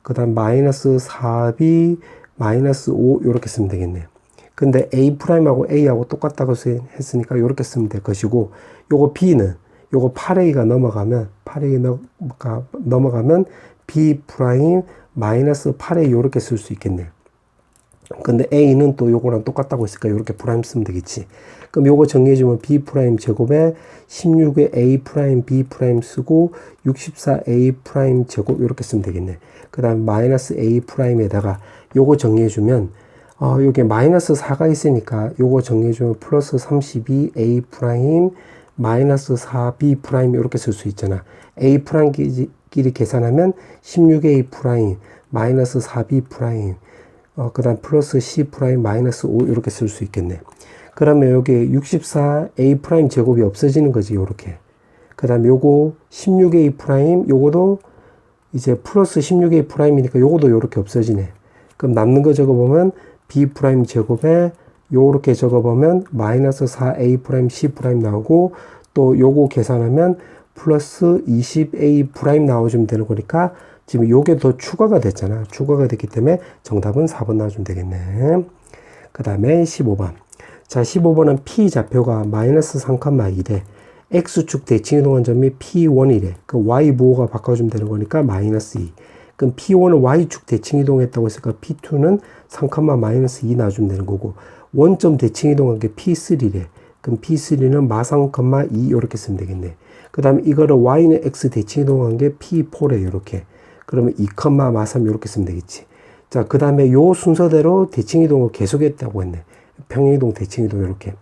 그 다음 마이너스 4b 마이너스 5 요렇게 쓰면 되겠네. 근데 a 프라임하고 a하고 똑같다고 했으니까 요렇게 쓰면 될 것이고 요거 b는 요거 8a가 넘어가면 b 프라임 마이너스 8a 요렇게 쓸 수 있겠네. 근데 A는 또 요거랑 똑같다고 했으니까 요렇게 프라임 쓰면 되겠지. 그럼 요거 정리해주면 B 프라임 제곱에 16에 A 프라임 B 프라임 쓰고 64 A 프라임 제곱 요렇게 쓰면 되겠네. 그 다음 마이너스 A 프라임에다가 요거 정리해주면 요게 마이너스 4가 있으니까 요거 정리해주면 플러스 32 A 프라임 마이너스 4 B 프라임 이렇게 쓸 수 있잖아. A 프라임 끼리 계산하면 16A 프라임 마이너스 4B 프라임 그 다음 플러스 C 프라임 마이너스 5 이렇게 쓸 수 있겠네. 그러면 여기 64A 프라임 제곱이 없어지는 거지 요렇게. 그 다음에 요거 16A 프라임 요거도 이제 플러스 16A 프라임이니까 요거도 요렇게 없어지네. 그럼 남는 거 적어보면 B 프라임 제곱에 요렇게 적어보면 마이너스 4A 프라임 C 프라임 나오고 또 요거 계산하면 플러스 20A 프라임 나와주면 되는 거니까 지금 요게 더 추가가 됐잖아. 추가가 됐기 때문에 정답은 4번 나와주면 되겠네. 그 다음에 15번. 자, 15번은 P 좌표가 마이너스 3,2래. X축 대칭이동한 점이 P1이래. 그 Y 부호가 바꿔주면 되는 거니까 마이너스 2. 그럼 P1은 Y축 대칭이동했다고 했으니까 P2는 3, 마이너스 2 나와주면 되는 거고 원점 대칭이동한 게 P3래. 그럼 P3는 마상, 2 이렇게 쓰면 되겠네. 그 다음에 이거를 Y는 X 대칭이동한 게 P4래. 이렇게. 그러면 2, 마3 이렇게 쓰면 되겠지. 자, 그 다음에 요 순서대로 대칭이동을 계속했다고 했네. 평행이동, 대칭이동 이렇게.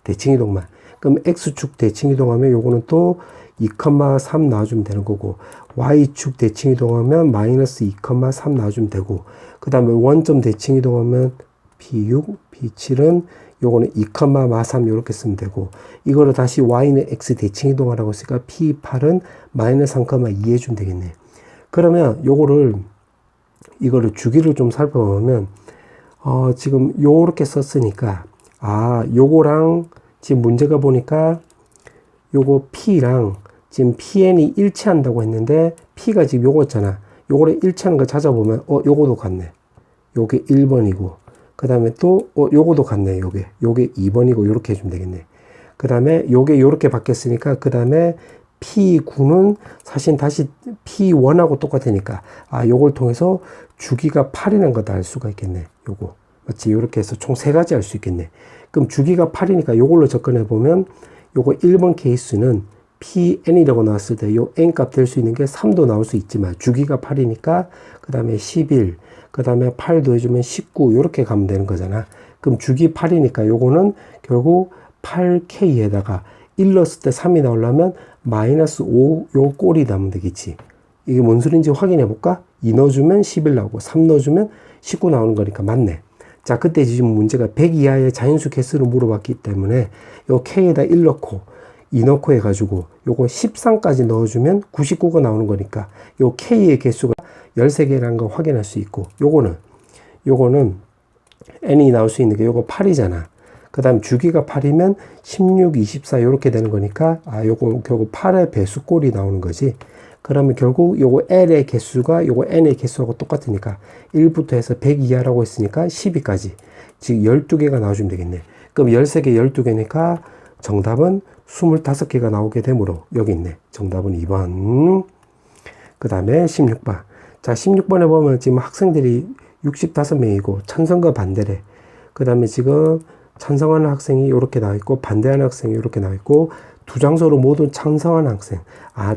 대칭이동만. 그럼 X축 대칭이동하면 요거는 또 2, 3 나와주면 되는 거고 Y축 대칭이동하면 마이너스 2, 3 나와주면 되고 그 다음에 원점 대칭이동하면 P6, P7은 요거는 2, 마3 이렇게 쓰면 되고 이거를 다시 Y는 X 대칭이동하라고 했으니까 P8은 마이너스 3, 2 해주면 되겠네. 그러면 이거를 주기를 좀 살펴보면 지금 요렇게 썼으니까 요거랑 지금 문제가 보니까 요거 P랑 지금 PN이 일치한다고 했는데 P가 지금 요거잖아. 요거를 일치하는 거 찾아보면 요거도 같네. 요게 1번이고 그 다음에 또 요거도 같네. 요게 2번이고 요렇게 해주면 되겠네. 그 다음에 요게 요렇게 바뀌었으니까 그 다음에 P9는 사실 다시 P1하고 똑같으니까 요걸 통해서 주기가 8이라는 것도 알 수가 있겠네. 요거 맞지? 요렇게 해서 총 3가지 알 수 있겠네. 그럼 주기가 8이니까 요걸로 접근해 보면 요거 1번 케이스는 PN이라고 나왔을 때 요 N 값 될 수 있는 게 3도 나올 수 있지만 주기가 8이니까 그 다음에 11 그 다음에 8 더해주면 19 요렇게 가면 되는 거잖아. 그럼 주기 8이니까 요거는 결국 8K에다가 1 넣었을 때 3이 나오려면 마이너스 5 요 꼴이 나오면 되겠지. 이게 뭔 소리인지 확인해 볼까? 2 넣어주면 11 나오고 3 넣어주면 19 나오는 거니까 맞네. 자, 그때 지금 문제가 100 이하의 자연수 개수를 물어봤기 때문에 요 K에다 1 넣고 2 넣고 해가지고 요거 13까지 넣어주면 99가 나오는 거니까 요 K의 개수가 13개라는 거 확인할 수 있고 요거는 N이 나올 수 있는 게 요거 8이잖아. 그 다음 주기가 8이면 16, 24 요렇게 되는 거니까 요거 결국 8의 배수꼴이 나오는 거지. 그러면 결국 요거 L의 개수가 요거 N의 개수하고 똑같으니까 1부터 해서 100 이하라고 했으니까 12까지 즉 12개가 나와주면 되겠네. 그럼 13개 12개니까 정답은 25개가 나오게 되므로 여기 있네. 정답은 2번. 그 다음에 16번. 자, 16번에 보면 지금 학생들이 65명이고 찬성과 반대래. 그 다음에 지금 찬성하는 학생이 이렇게 나와 있고 반대하는 학생이 이렇게 나와 있고 두 장소로 모두 찬성하는 학생.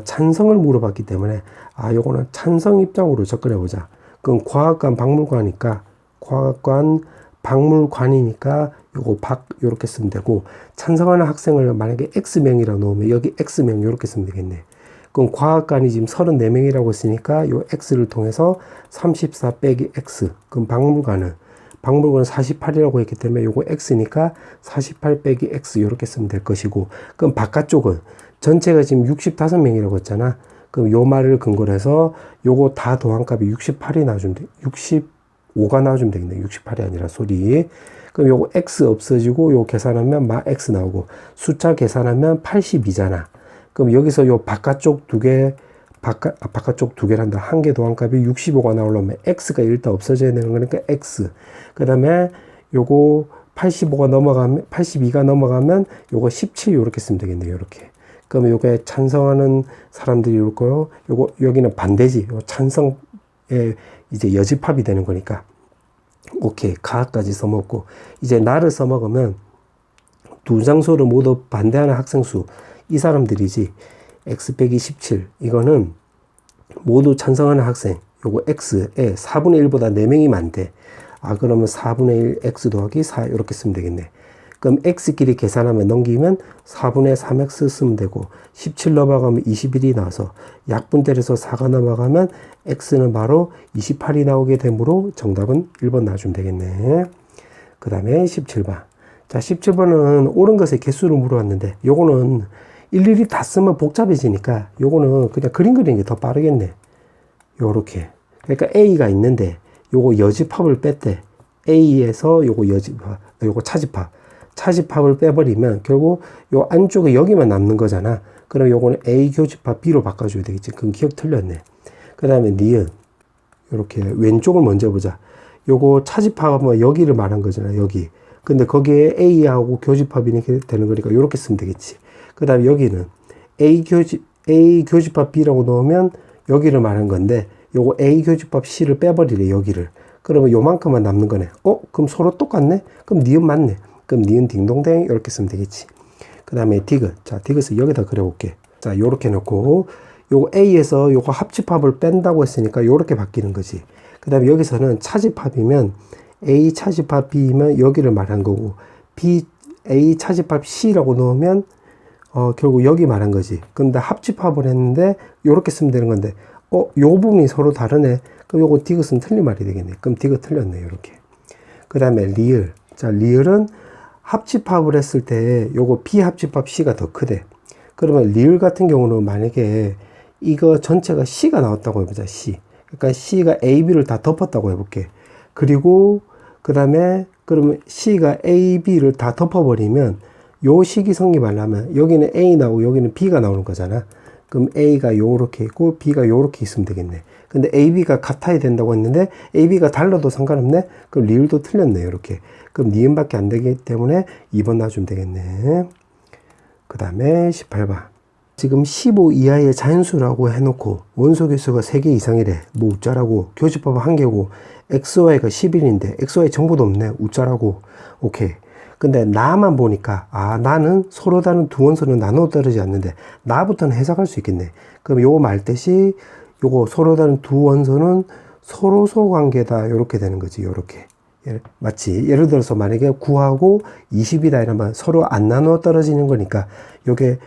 찬성을 물어봤기 때문에 요거는 찬성 입장으로 접근해 보자. 그럼 과학관 박물관이니까 박물관이니까 요거 요렇게 쓰면 되고 찬성하는 학생을 만약에 X명이라고 놓으면 여기 X명 요렇게 쓰면 되겠네. 그럼 과학관이 지금 34명이라고 했으니까 요 X를 통해서 34 빼기 X. 그럼 박물관은 48이라고 했기 때문에 요거 X니까 48 빼기 X 요렇게 쓰면 될 것이고 그럼 바깥쪽은 전체가 지금 65명이라고 했잖아. 그럼 요 말을 근거로 해서 요거 다 더한 값이 68이 나와주면 돼. 65가 나와주면 되겠네. 68이 아니라 소리. 그럼 요거 X 없어지고 요 계산하면 마 X 나오고 숫자 계산하면 82잖아. 그럼 여기서 요 바깥쪽 두 개, 바깥쪽 두 개란다. 한 개 더한 값이 65가 나오려면 X가 일단 없어져야 되는 거니까 X. 그 다음에 요거 82가 넘어가면 요거 17 요렇게 쓰면 되겠네요. 요렇게. 그러면 요게 찬성하는 사람들이 올 거요. 요거, 여기는 반대지. 요 찬성에 이제 여집합이 되는 거니까. 오케이. 가까지 써먹고, 이제 나를 써먹으면 두 장소를 모두 반대하는 학생수, 이 사람들이지. x 빼기 17, 이거는 모두 찬성하는 학생, 요거 x에 4분의 1보다 4명이 많대. 아, 그러면 4분의 1 x 더하기 4 이렇게 쓰면 되겠네. 그럼 x끼리 계산하면 넘기면 4분의 3x 쓰면 되고, 17 넘어가면 21이 나와서 약분 때려서 4가 넘어가면 x는 바로 28이 나오게 되므로 정답은 1번 놔주면 되겠네. 그 다음에 17번. 자, 17번은 옳은 것의 개수를 물어봤는데, 요거는 일일이 다 쓰면 복잡해지니까 요거는 그냥 그림 그리는 게 더 빠르겠네. 요렇게. 그러니까 A가 있는데 요거 여집합을 뺐대. A에서 요거 여집합, 요거 차집합을 빼버리면 결국 요 안쪽에 여기만 남는 거잖아. 그럼 요거는 A 교집합 B로 바꿔줘야 되겠지. 그건 기억 틀렸네. 그 다음에 니은. 요렇게 왼쪽을 먼저 보자. 요거 차집합은 여기를 말한 거잖아. 여기. 근데 거기에 A하고 교집합이 이렇게 되는 거니까 요렇게 쓰면 되겠지. 그 다음에 여기는 A 교집합 B라고 넣으면 여기를 말한 건데, 요거 A 교집합 C를 빼버리래, 여기를. 그러면 요만큼만 남는 거네. 그럼 서로 똑같네? 그럼 니은 맞네. 그럼 니은 딩동댕 이렇게 쓰면 되겠지. 그 다음에 디귿. 자, 디귿을 여기다 그려볼게. 자, 요렇게 놓고 요거 A에서 요거 합집합을 뺀다고 했으니까 요렇게 바뀌는 거지. 그 다음에 여기서는 차집합이면 A 차집합 B면 여기를 말한 거고, B A 차집합 C라고 넣으면 결국 여기 말한 거지. 근데 합집합을 했는데 요렇게 쓰면 되는 건데, 요 부분이 서로 다르네. 그럼 요거 디귿은 틀린 말이 되겠네. 그럼 디귿 틀렸네, 요렇게. 그 다음에 리을. 자, 리을은 합집합을 했을 때 요거 B 합집합 C가 더 크대. 그러면 리을 같은 경우는 만약에 이거 전체가 C가 나왔다고 해보자, C. 그러니까 C가 A, B를 다 덮었다고 해볼게. 그리고 그 다음에 그러면 C가 A, B를 다 덮어버리면 요 식이 성립하려면 여기는 A 나오고 여기는 B가 나오는 거잖아. 그럼 A가 요렇게 있고 B가 요렇게 있으면 되겠네. 근데 A, B가 같아야 된다고 했는데 A, B가 달라도 상관없네? 그럼 리을도 틀렸네, 요렇게. 그럼 니은밖에 안 되기 때문에 2번 놔주면 되겠네. 그 다음에 18번. 지금 15 이하의 자연수라고 해놓고 원소 개수가 3개 이상이래. 뭐 우짜라고. 교집합은 1개고 XY가 11인데 XY 정보도 없네. 우짜라고. 오케이. 근데 나만 보니까 나는 서로 다른 두 원소는 나눠 떨어지지 않는데 나부터는 해석할 수 있겠네. 그럼 요거 말듯이 요거 서로 다른 두 원소는 서로소 관계다. 요렇게 되는 거지. 요렇게. 맞지? 예를 들어서 만약에 9하고 20이다 이러면 서로 안 나눠 떨어지는 거니까 요게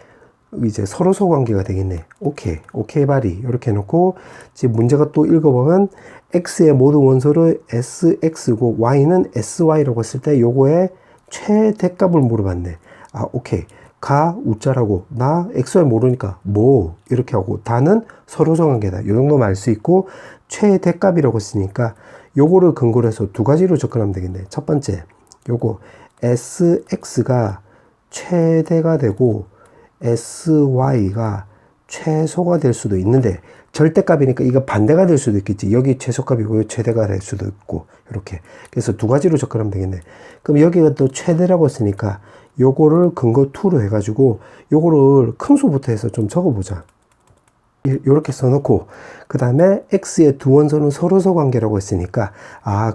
이제 서로소 관계가 되겠네. 오케이 바리. 이렇게 해놓고 지금 문제가 또 읽어보면 x의 모든 원소를 sx고 y는 sy라고 했을 때 요거의 최대값을 물어봤네. 오케이. 가 우짜라고. 나 xy 모르니까 뭐 이렇게 하고, 다는 서로소 관계다. 요 정도만 알 수 있고, 최대값이라고 했으니까 요거를 근거로 해서 두 가지로 접근하면 되겠네. 첫 번째, 요거 sx가 최대가 되고 sy가 최소가 될 수도 있는데, 절대값이니까 이거 반대가 될 수도 있겠지. 여기 최소값이고 최대가 될 수도 있고, 이렇게. 그래서 두 가지로 접근하면 되겠네. 그럼 여기가 또 최대라고 했으니까 요거를 근거 2로 해가지고 요거를 큰 수부터 해서 좀 적어보자. 이렇게 써놓고, 그 다음에 x의 두 원소는 서로소 관계라고 했으니까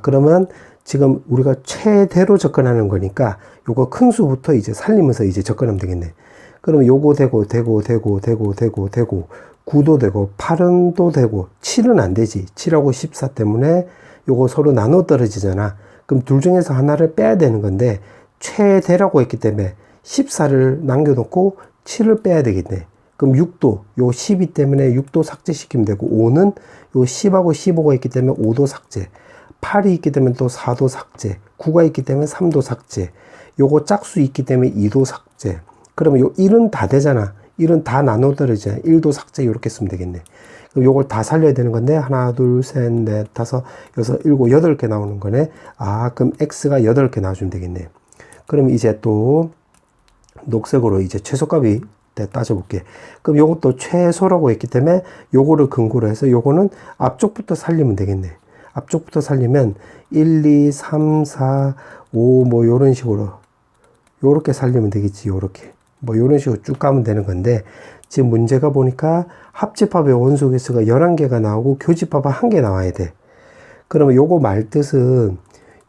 그러면 지금 우리가 최대로 접근하는 거니까 요거 큰 수부터 이제 살리면서 이제 접근하면 되겠네. 그러면 요거 되고 9도 되고 8은 또 되고 7은 안 되지. 7하고 14 때문에 요거 서로 나눠 떨어지잖아. 그럼 둘 중에서 하나를 빼야 되는 건데 최대라고 했기 때문에 14를 남겨놓고 7을 빼야 되겠네. 그럼 6도, 요 12 때문에 6도 삭제시키면 되고, 5는 요 10하고 15가 있기 때문에 5도 삭제, 8이 있기 때문에 또 4도 삭제, 9가 있기 때문에 3도 삭제, 요거 짝수 있기 때문에 2도 삭제. 그러면 요 1은 다 되잖아. 1은 다 나눠 떨어지잖아. 1도 삭제 이렇게 쓰면 되겠네. 그럼 요걸 다 살려야 되는 건데, 하나, 둘, 셋, 넷, 다섯, 여섯, 일곱, 8개 나오는 거네. 그럼 x가 8개 나와주면 되겠네. 그럼 이제 또 녹색으로 이제 최소값이 따져볼게. 그럼 요것도 최소라고 했기 때문에 요거를 근거로 해서 요거는 앞쪽부터 살리면 되겠네. 앞쪽부터 살리면 1, 2, 3, 4, 5 뭐 요런 식으로 요렇게 살리면 되겠지. 요렇게 뭐 요런 식으로 쭉 가면 되는 건데, 지금 문제가 보니까 합집합의 원소 개수가 11개가 나오고 교집합은 1개 나와야 돼. 그러면 요거 말 뜻은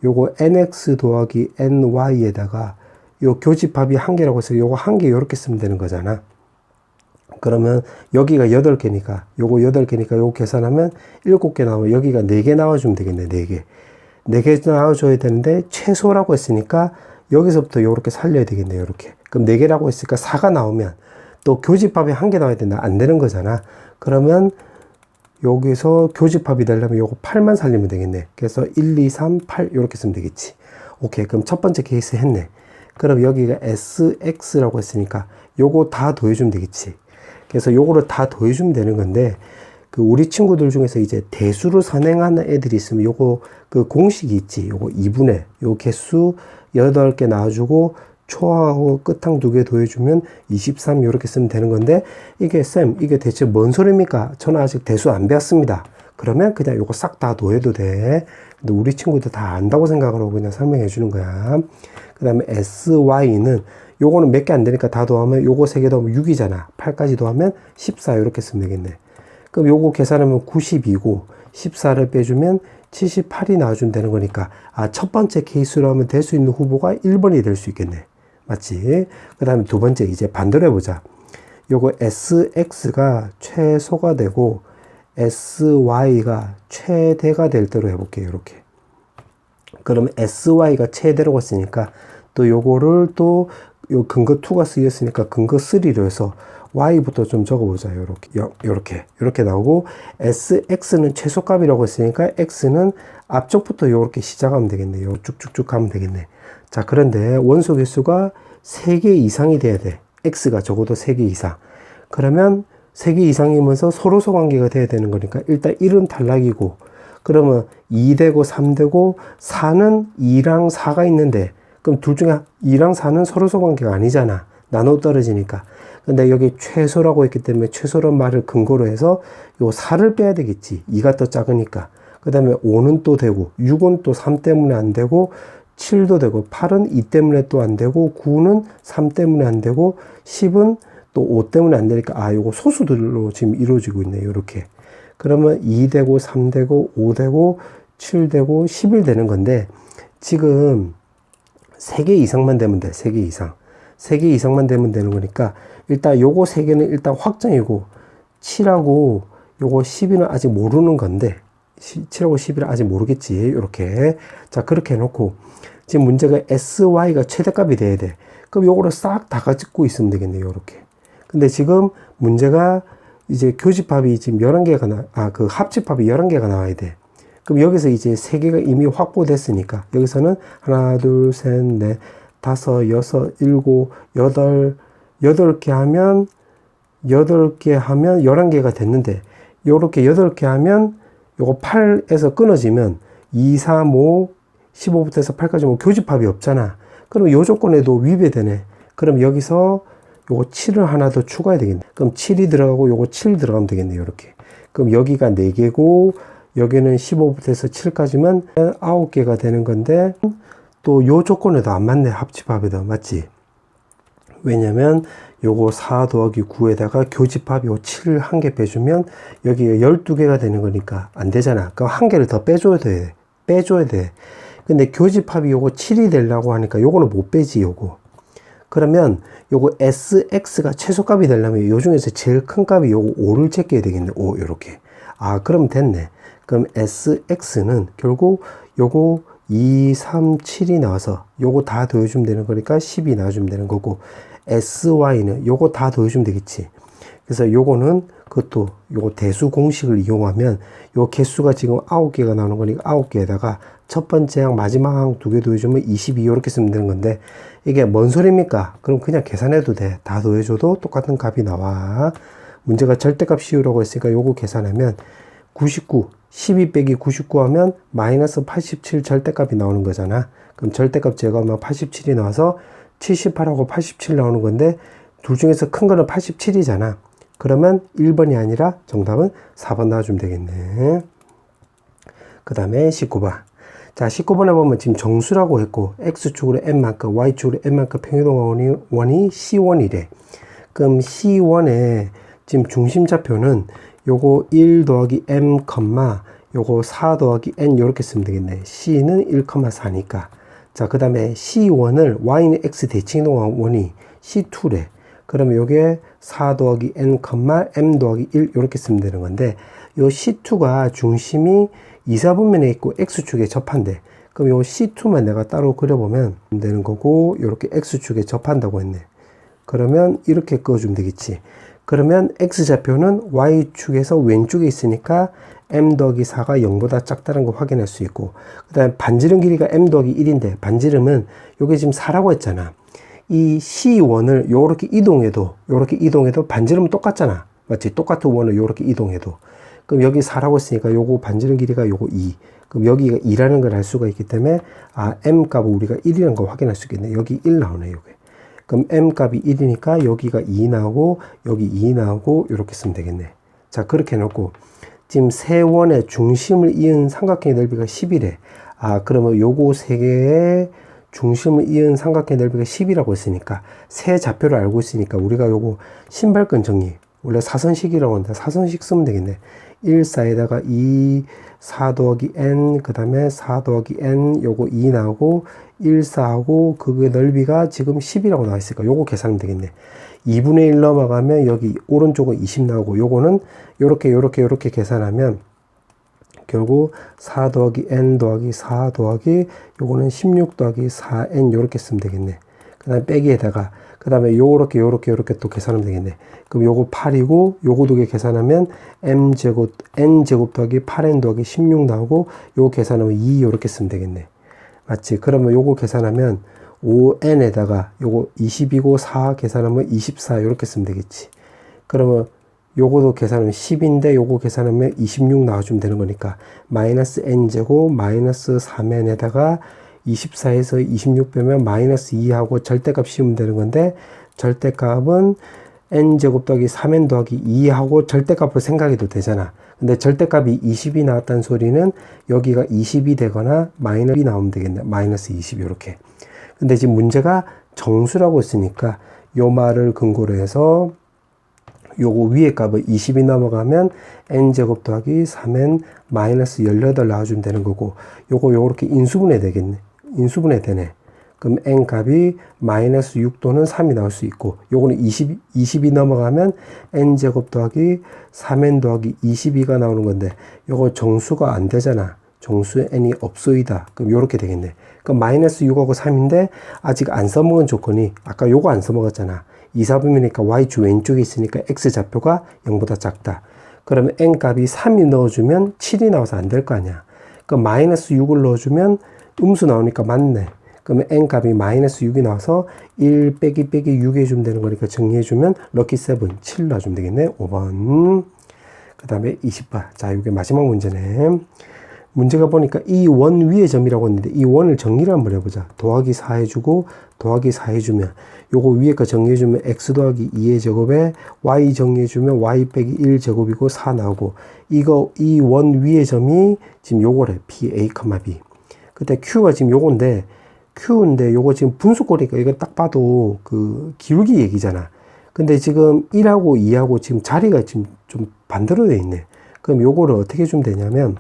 요거 nx 더하기 ny에다가 요 교집합이 1개라고 해서 요거 1개 요렇게 쓰면 되는 거잖아. 그러면 여기가 8개니까 요거 8개니까 요거 계산하면 7개 나오면 여기가 4개 나와주면 되겠네. 4개. 4개 나와줘야 되는데 최소라고 했으니까 여기서부터 요렇게 살려야 되겠네. 요렇게. 그럼 4개라고 했으니까 4가 나오면 또 교집합이 1개 나와야 된다. 안 되는 거잖아. 그러면 여기서 교집합이 되려면 요거 8만 살리면 되겠네. 그래서 1, 2, 3, 8 요렇게 쓰면 되겠지. 오케이. 그럼 첫 번째 케이스 했네. 그럼 여기가 SX라고 했으니까 요거 다 더해주면 되겠지. 그래서 요거를 다 더해주면 되는 건데, 그 우리 친구들 중에서 이제 대수로 선행하는 애들이 있으면 요거 그 공식이 있지. 요거 2분의 요 개수 8개 나와주고 초항하고 끝항 2개 더해주면 23 요렇게 쓰면 되는 건데, 이게 쌤 이게 대체 뭔 소리입니까? 저는 아직 대수 안 배웠습니다. 그러면 그냥 요거 싹 다 더해도 돼. 근데 우리 친구들 다 안다고 생각하고 그냥 설명해 주는 거야. 그 다음에 SY는 요거는 몇 개 안 되니까 다 더하면 요거 3개 더하면 6이잖아. 8까지 더하면 14 이렇게 쓰면 되겠네. 그럼 요거 계산하면 90이고 14를 빼주면 78이 나와주면 되는 거니까, 아, 첫 번째 케이스로 하면 될 수 있는 후보가 1번이 될 수 있겠네. 맞지? 그 다음에 두 번째 이제 반대로 해보자. 요거 SX가 최소가 되고 SY가 최대가 될 대로 해볼게요. 이렇게. 그러면 SY가 최대라고 했으니까 또 요거를 또 요 근거 2가 쓰였으니까 근거 3로 해서 y부터 좀 적어보자. 요렇게 나오고, sx는 최소값이라고 했으니까 x는 앞쪽부터 요렇게 시작하면 되겠네. 요 쭉쭉쭉 가면 되겠네. 자, 그런데 원소 개수가 3개 이상이 돼야 돼. x가 적어도 3개 이상. 그러면 3개 이상이면서 서로소 관계가 돼야 되는 거니까 일단 1은 탈락이고, 그러면 2 되고 3 되고 4는 2랑 4가 있는데, 그럼 둘 중에 2랑 4는 서로소 관계가 아니잖아. 나눠 떨어지니까. 근데 여기 최소라고 했기 때문에 최소란 말을 근거로 해서 요 4를 빼야 되겠지. 2가 더 작으니까. 그 다음에 5는 또 되고, 6은 또 3 때문에 안 되고, 7도 되고, 8은 2 때문에 또 안 되고, 9는 3 때문에 안 되고, 10은 또 5 때문에 안 되니까, 아, 요거 소수들로 지금 이루어지고 있네요. 요렇게. 그러면 2 되고, 3 되고, 5 되고, 7 되고, 11 되는 건데, 지금 3개 이상만 되면 돼. 3개 이상. 3개 이상만 되면 되는 거니까, 일단 요거 3개는 일단 확정이고, 7하고 요거 12는 아직 모르는 건데, 7하고 11은 아직 모르겠지. 요렇게. 자, 그렇게 해놓고, 지금 문제가 SY가 최대값이 돼야 돼. 그럼 요거를 싹 다 가지고 있으면 되겠네요. 요렇게. 근데 지금 문제가 이제 교집합이 지금 11개가 그 합집합이 11개가 나와야 돼. 그럼 여기서 이제 3개가 이미 확보됐으니까, 여기서는 하나, 둘, 셋, 넷, 5, 6, 7, 8, 8개 하면 11개가 됐는데, 요렇게 8개 하면 요거 8에서 끊어지면 2, 3, 5, 15부터 해서 8까지 뭐 교집합이 없잖아. 그럼 요 조건에도 위배되네. 그럼 여기서 요거 7을 하나 더 추가해야 되겠네. 그럼 7이 들어가고 요거 7 들어가면 되겠네. 요렇게. 그럼 여기가 4개고, 여기는 15부터 해서 7까지면 9개가 되는 건데, 또 요 조건에도 안 맞네. 합집합에도. 맞지? 왜냐면 요거 4 더하기 9에다가 교집합 요 7 한 개 빼주면 여기가 12개가 되는 거니까 안 되잖아. 그럼 한 개를 더 빼줘야 돼. 근데 교집합이 요거 7이 되려고 하니까 요거는 못 빼지. 요거. 그러면 요거 SX가 최소값이 되려면 요 중에서 제일 큰 값이 요거 5를 제껴야 되겠네. 5 요렇게. 아, 그럼 됐네. 그럼 SX는 결국 요거 2, 3, 7이 나와서 요거 다 더해주면 되는 거니까 10이 나와주면 되는 거고, SY는 요거 다 더해주면 되겠지. 그래서 요거는 그것도 요거 대수 공식을 이용하면 요 개수가 지금 9개가 나오는 거니까 9개에다가 첫 번째 항 마지막 항 2개 더해주면 22 이렇게 쓰면 되는 건데, 이게 뭔 소리입니까? 그럼 그냥 계산해도 돼. 다 더해줘도 똑같은 값이 나와. 문제가 절대값 씌우라고 했으니까 요거 계산하면 99, 12 빼기 99 하면 마이너스 87 절대값이 나오는 거잖아. 그럼 절대값 제거하면 87이 나와서 78하고 87 나오는 건데, 둘 중에서 큰 거는 87이잖아. 그러면 1번이 아니라 정답은 4번 나와주면 되겠네. 그 다음에 19번. 자, 19번에 보면 지금 정수라고 했고, X축으로 N만큼, Y축으로 N만큼 평행이동원이 C1이래. 그럼 C1의 지금 중심좌표는 요거 1 더하기 M, 요거 4 더하기 n 요렇게 쓰면 되겠네. c는 1,4니까. 자, 그 다음에 c1을 y는 x 대칭이동한 원이 c2래. 그러면 요게 4 더하기 n, m 더하기 1 요렇게 쓰면 되는 건데, 요 c2가 중심이 2, 4분면에 있고 x축에 접한대. 그럼 요 c2만 내가 따로 그려보면 되는 거고, 요렇게 x축에 접한다고 했네. 그러면 이렇게 그어주면 되겠지. 그러면 x좌표는 y축에서 왼쪽에 있으니까 m 더하기 4가 0보다 작다는 걸 확인할 수 있고, 그 다음에 반지름 길이가 m 더하기 1인데 반지름은 요게 지금 4라고 했잖아. 이 C1을 요렇게 이동해도 반지름은 똑같잖아. 맞지? 똑같은 원을 요렇게 이동해도. 그럼 여기 4라고 했으니까 요거 반지름 길이가 요거 2. 그럼 여기가 2라는 걸 알 수가 있기 때문에 m 값을 우리가 1이라는 걸 확인할 수 있겠네. 여기 1 나오네, 요게. 그럼 m 값이 1이니까 여기가 2 나오고 여기 2 나오고 이렇게 쓰면 되겠네. 자, 그렇게 해놓고 지금 세 원의 중심을 이은 삼각형의 넓이가 10이래. 그러면 요거 세 개의 중심을 이은 삼각형의 넓이가 10이라고 했으니까 세 좌표를 알고 있으니까 우리가 요거 신발끈 정리, 원래 사선식이라고 한다. 사선식 쓰면 되겠네. 1, 4에다가 2, 4 더하기 n, 그 다음에 4 더하기 n, 요거 2 나오고 1, 4하고 그게 넓이가 지금 10이라고 나와 있으니까 요거 계산하면 되겠네. 2분의 1 넘어가면 여기 오른쪽은 20 나오고 요거는 요렇게 계산하면 결국 4 더하기 n 더하기 4 더하기 요거는 16 더하기 4n 요렇게 쓰면 되겠네. 그 다음에 빼기에다가 그 다음에 요렇게 또 계산하면 되겠네. 그럼 요거 8이고 요거 두 개 계산하면 m제곱 n제곱 더하기 8n 더하기 16 나오고 요거 계산하면 2 요렇게 쓰면 되겠네. 맞지? 그러면 요거 계산하면 5n에다가 요거 20이고 4 계산하면 24 요렇게 쓰면 되겠지. 그러면 요거도 계산하면 10인데 요거 계산하면 26 나와주면 되는 거니까 마이너스 n제곱 마이너스 3n에다가 24에서 26 빼면 마이너스 2하고 절대값 씌우면 되는 건데 절대값은 n제곱 더하기 3n 더하기 2하고 절대값으로 생각해도 되잖아. 근데 절대값이 20이 나왔다는 소리는 여기가 20이 되거나 마이너스 2 나오면 되겠네. 마이너스 20 이렇게. 근데 지금 문제가 정수라고 했으니까 요 말을 근거로 해서 요거 위에 값을 20이 넘어가면 n제곱 더하기 3n 마이너스 18 나와주면 되는 거고 요거 요렇게 인수분해 되겠네. 인수분해 되네. 그럼 n 값이 마이너스 6 또는 3이 나올 수 있고 요거는 20이 넘어가면 n제곱 더하기 3n 더하기 22가 나오는 건데 요거 정수가 안 되잖아. 정수에 n이 없소이다. 그럼 요렇게 되겠네. 그럼 마이너스 6하고 3인데 아직 안 써먹은 조건이 아까 요거 안 써먹었잖아. 2, 4분면이니까 y축 왼쪽에 있으니까 x좌표가 0보다 작다. 그러면 n 값이 3이 넣어주면 7이 나와서 안 될 거 아니야. 그럼 마이너스 6을 넣어주면 음수 나오니까 맞네. 그러면 n 값이 마이너스 6이 나와서 1 빼기 6 해주면 되는 거니까 정리해주면 럭키 7, 7 놔주면 되겠네. 5번. 그 다음에 20번. 자, 이게 마지막 문제네. 문제가 보니까 이 원 위의 점이라고 했는데 이 원을 정리를 한번 해보자. 더하기 4 해주고 더하기 4 해주면 요거 위에 거 정리해주면 x 더하기 2의 제곱에 y 정리해주면 y 빼기 1 제곱이고 4 나오고 이거 이 원 위의 점이 지금 요거래. p a, b. 그때 q가 지금 요건데 q인데 요거 지금 분수꼴이니까 이거 딱 봐도 그 기울기 얘기잖아. 근데 지금 1하고 2하고 지금 자리가 지금 좀 반대로 돼 있네. 그럼 요거를 어떻게 해주면 되냐면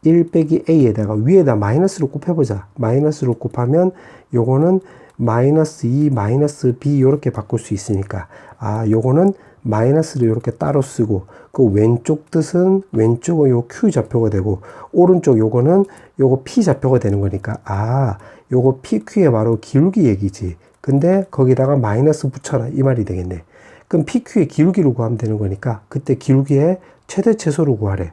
1 빼기 a에다가 위에다 마이너스를 곱해보자. 마이너스를 곱하면 요거는 마이너스 2 마이너스 b 요렇게 바꿀 수 있으니까 요거는 마이너스를 요렇게 따로 쓰고 그 왼쪽 뜻은 왼쪽은 요 q 좌표가 되고 오른쪽 요거는 요거 p 좌표가 되는 거니까 요거 pq의 바로 기울기 얘기지. 근데 거기다가 마이너스 붙여라 이 말이 되겠네. 그럼 pq의 기울기를 구하면 되는 거니까 그때 기울기의 최대 최소를 구하래.